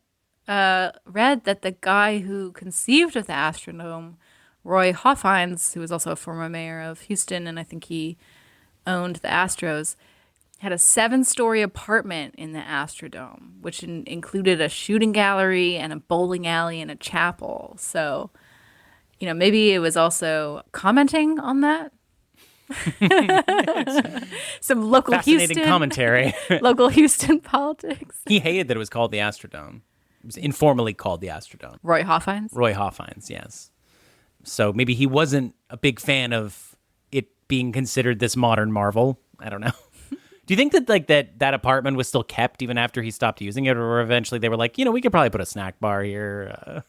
S2: read that the guy who conceived of the Astrodome, Roy Hoffines, who was also a former mayor of Houston, and I think he owned the Astros, had a 7-story apartment in the Astrodome, which included a shooting gallery and a bowling alley and a chapel. So, maybe it was also commenting on that. Some local
S7: Fascinating
S2: Houston
S7: commentary.
S2: local Houston politics.
S7: He hated that it was called the Astrodome. It was informally called the Astrodome.
S2: Roy Hoffines?
S7: Roy Hoffines, yes. So maybe he wasn't a big fan of it being considered this modern marvel. I don't know. Do you think that that apartment was still kept even after he stopped using it, or eventually they were like, we could probably put a snack bar here?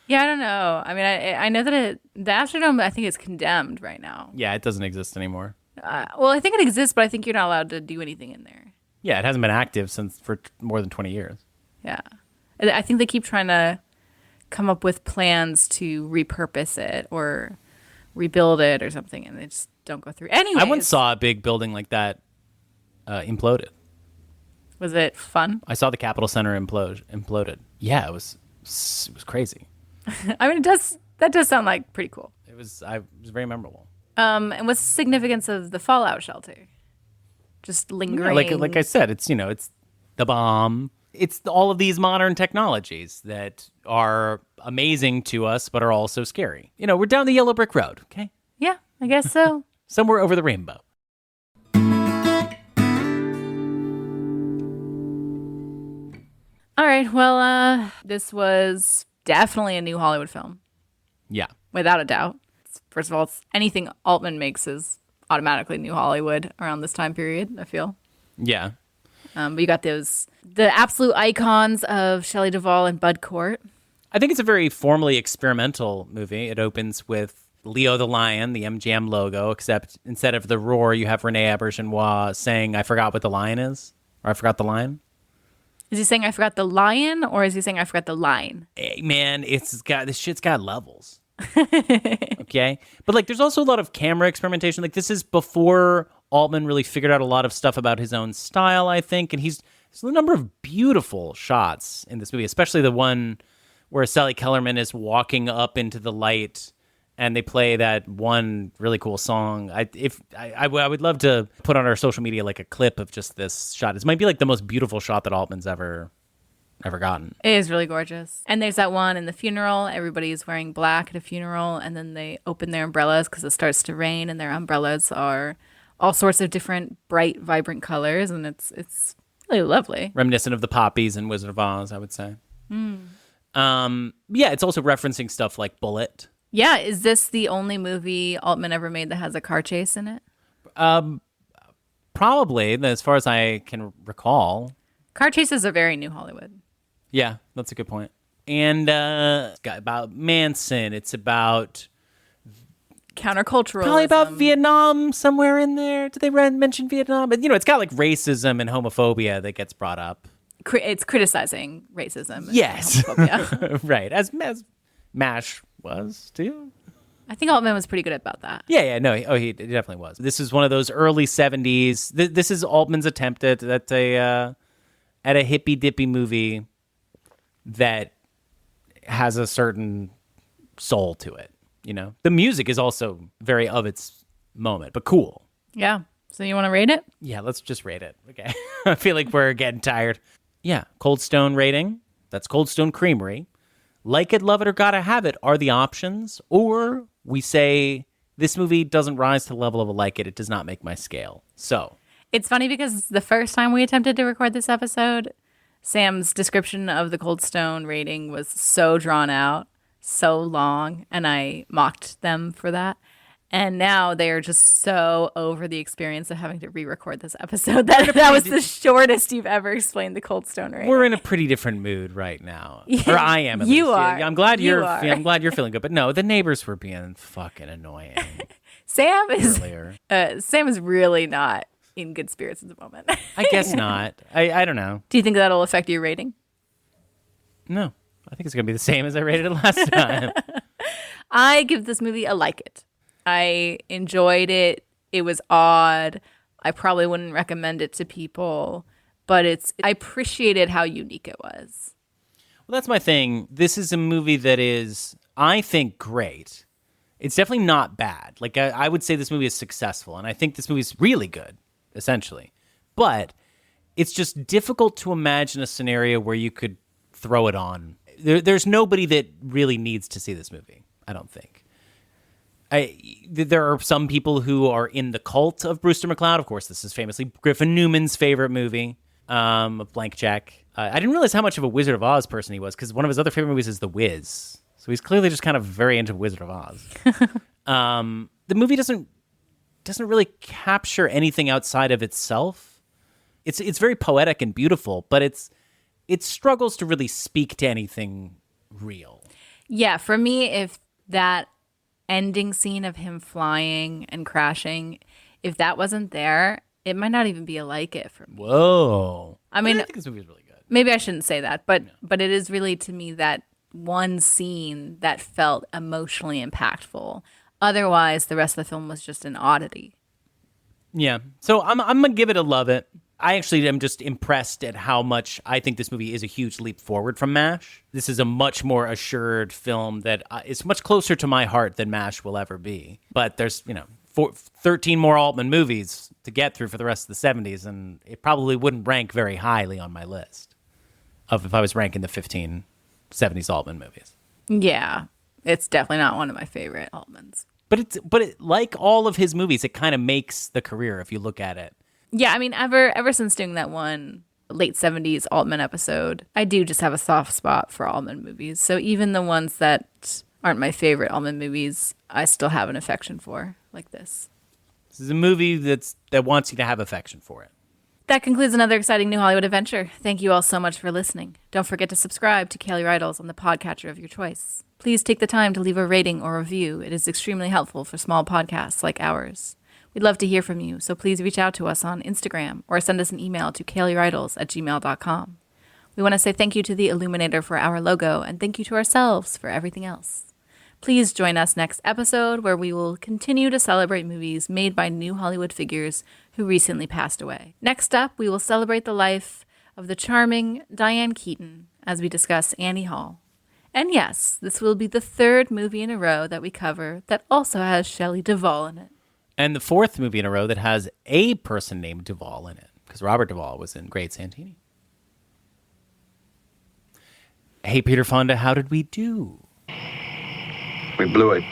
S2: Yeah, I don't know. I mean, I know that the Astrodome, I think, is condemned right now.
S7: Yeah, it doesn't exist anymore.
S2: Well, I think it exists, but I think you're not allowed to do anything in there.
S7: Yeah, it hasn't been active for more than 20 years.
S2: Yeah. I think they keep trying to come up with plans to repurpose it or rebuild it or something, and they just don't go through. Anyway,
S7: I once saw a big building like that imploded.
S2: Was it fun?
S7: I saw the Capitol Center imploded. Yeah, it was crazy.
S2: I mean, that does sound like pretty cool.
S7: It was very memorable.
S2: And what's the significance of the fallout shelter? Just lingering.
S7: Yeah, like I said, it's it's the bomb. It's all of these modern technologies that are amazing to us, but are also scary. We're down the yellow brick road. Okay.
S2: Yeah, I guess so.
S7: Somewhere over the rainbow.
S2: All right. Well, this was definitely a new Hollywood film.
S7: Yeah.
S2: Without a doubt. First of all, anything Altman makes is automatically new Hollywood around this time period, I feel.
S7: Yeah.
S2: But you got the absolute icons of Shelley Duvall and Bud Cort.
S7: I think it's a very formally experimental movie. It opens with Leo the Lion, the MGM logo, except instead of the roar, you have Renee Auberjonois saying, "I forgot what the lion is," or "I forgot the lion."
S2: Is he saying I forgot the lion, or is he saying I forgot the line?
S7: Hey, man, this shit's got levels. Okay? But like there's also a lot of camera experimentation. Like this is before Altman really figured out a lot of stuff about his own style, I think, and there's a number of beautiful shots in this movie, especially the one where Sally Kellerman is walking up into the light and they play that one really cool song. I would love to put on our social media like a clip of just this shot. This might be like the most beautiful shot that Altman's ever gotten.
S2: It is really gorgeous. And there's that one in the funeral. Everybody's wearing black at a funeral, and then they open their umbrellas because it starts to rain, and their umbrellas are all sorts of different bright, vibrant colors, and it's really lovely.
S7: Reminiscent of the poppies in Wizard of Oz, I would say. Yeah, it's also referencing stuff like Bullet.
S2: Yeah, is this the only movie Altman ever made that has a car chase in it?
S7: Probably, as far as I can recall.
S2: Car chases are very New Hollywood.
S7: Yeah, that's a good point. And it's got about Manson. It's about
S2: Countercultural.
S7: probably about Vietnam somewhere in there. Did they mention Vietnam? But it's got like racism and homophobia that gets brought up.
S2: It's criticizing racism.
S7: Yes,
S2: And homophobia.
S7: right. As MASH was too.
S2: I think Altman was pretty good about that.
S7: Yeah, no. He definitely was. This is one of those early 70s. This is Altman's attempt at a hippy dippy movie that has a certain soul to it. The music is also very of its moment, but cool.
S2: Yeah. So you want to rate it?
S7: Yeah, let's just rate it. Okay. I feel like we're getting tired. Yeah. Cold Stone rating. That's Cold Stone Creamery. Like it, love it, or gotta have it are the options. Or we say this movie doesn't rise to the level of a like it. It does not make my scale. So
S2: It's funny because the first time we attempted to record this episode, Sam's description of the Cold Stone rating was so drawn out, so long, and I mocked them for that. And now they are just so over the experience of having to re-record this episode that was the shortest you've ever explained the Cold Stone rating.
S7: we're in a pretty different mood right now. Or I am. At
S2: You
S7: least.
S2: are.
S7: I'm glad
S2: You
S7: you're.
S2: are.
S7: I'm glad you're feeling good. But no, the neighbors were being fucking annoying
S2: Sam is
S7: earlier.
S2: Sam is really not in good spirits at the moment.
S7: I guess not. I don't know.
S2: Do you think that'll affect your rating?
S7: No, I think it's gonna be the same as I rated it last time.
S2: I give this movie a like it. I enjoyed it. It was odd. I probably wouldn't recommend it to people, but I appreciated how unique it was.
S7: Well, that's my thing. This is a movie that is, I think, great. It's definitely not bad. Like, I would say this movie is successful, and I think this movie is really good, essentially. But it's just difficult to imagine a scenario where you could throw it on. There's nobody that really needs to see this movie, I don't think. There are some people who are in the cult of Brewster McCloud. Of course, this is famously Griffin Newman's favorite movie, of Blank Check. I didn't realize how much of a Wizard of Oz person he was, because one of his other favorite movies is The Wiz. So he's clearly just kind of very into Wizard of Oz. The movie doesn't really capture anything outside of itself. It's very poetic and beautiful, but it struggles to really speak to anything real.
S2: Yeah, for me, if that ending scene of him flying and crashing, if that wasn't there, it might not even be a like it for me.
S7: Whoa.
S2: I mean,
S7: I think this movie is really good.
S2: maybe I shouldn't say that, but it is really, to me, that one scene that felt emotionally impactful. Otherwise, the rest of the film was just an oddity.
S7: Yeah. So I'm gonna give it a love it. I actually am just impressed at how much I think this movie is a huge leap forward from MASH. This is a much more assured film that is much closer to my heart than MASH will ever be. But there's, 13 more Altman movies to get through for the rest of the 70s, and it probably wouldn't rank very highly on my list of if I was ranking the 15 70s Altman movies.
S2: Yeah, it's definitely not one of my favorite Altmans.
S7: But like all of his movies, it kind of makes the career if you look at it.
S2: Yeah, I mean, ever since doing that one late 70s Altman episode, I do just have a soft spot for Altman movies. So even the ones that aren't my favorite Altman movies, I still have an affection for, like this.
S7: This is a movie that wants you to have affection for it.
S2: That concludes another exciting New Hollywood adventure. Thank you all so much for listening. Don't forget to subscribe to Kaylee Rydles on the podcatcher of your choice. Please take the time to leave a rating or review. It is extremely helpful for small podcasts like ours. We'd love to hear from you, so please reach out to us on Instagram or send us an email to kayleerydles@gmail.com. We want to say thank you to the Illuminator for our logo, and thank you to ourselves for everything else. Please join us next episode where we will continue to celebrate movies made by new Hollywood figures who recently passed away. Next up, we will celebrate the life of the charming Diane Keaton as we discuss Annie Hall. And yes, this will be the third movie in a row that we cover that also has Shelley Duvall in it.
S7: And the fourth movie in a row that has a person named Duvall in it, because Robert Duvall was in Great Santini. Hey, Peter Fonda, how did we do?
S4: We blew it.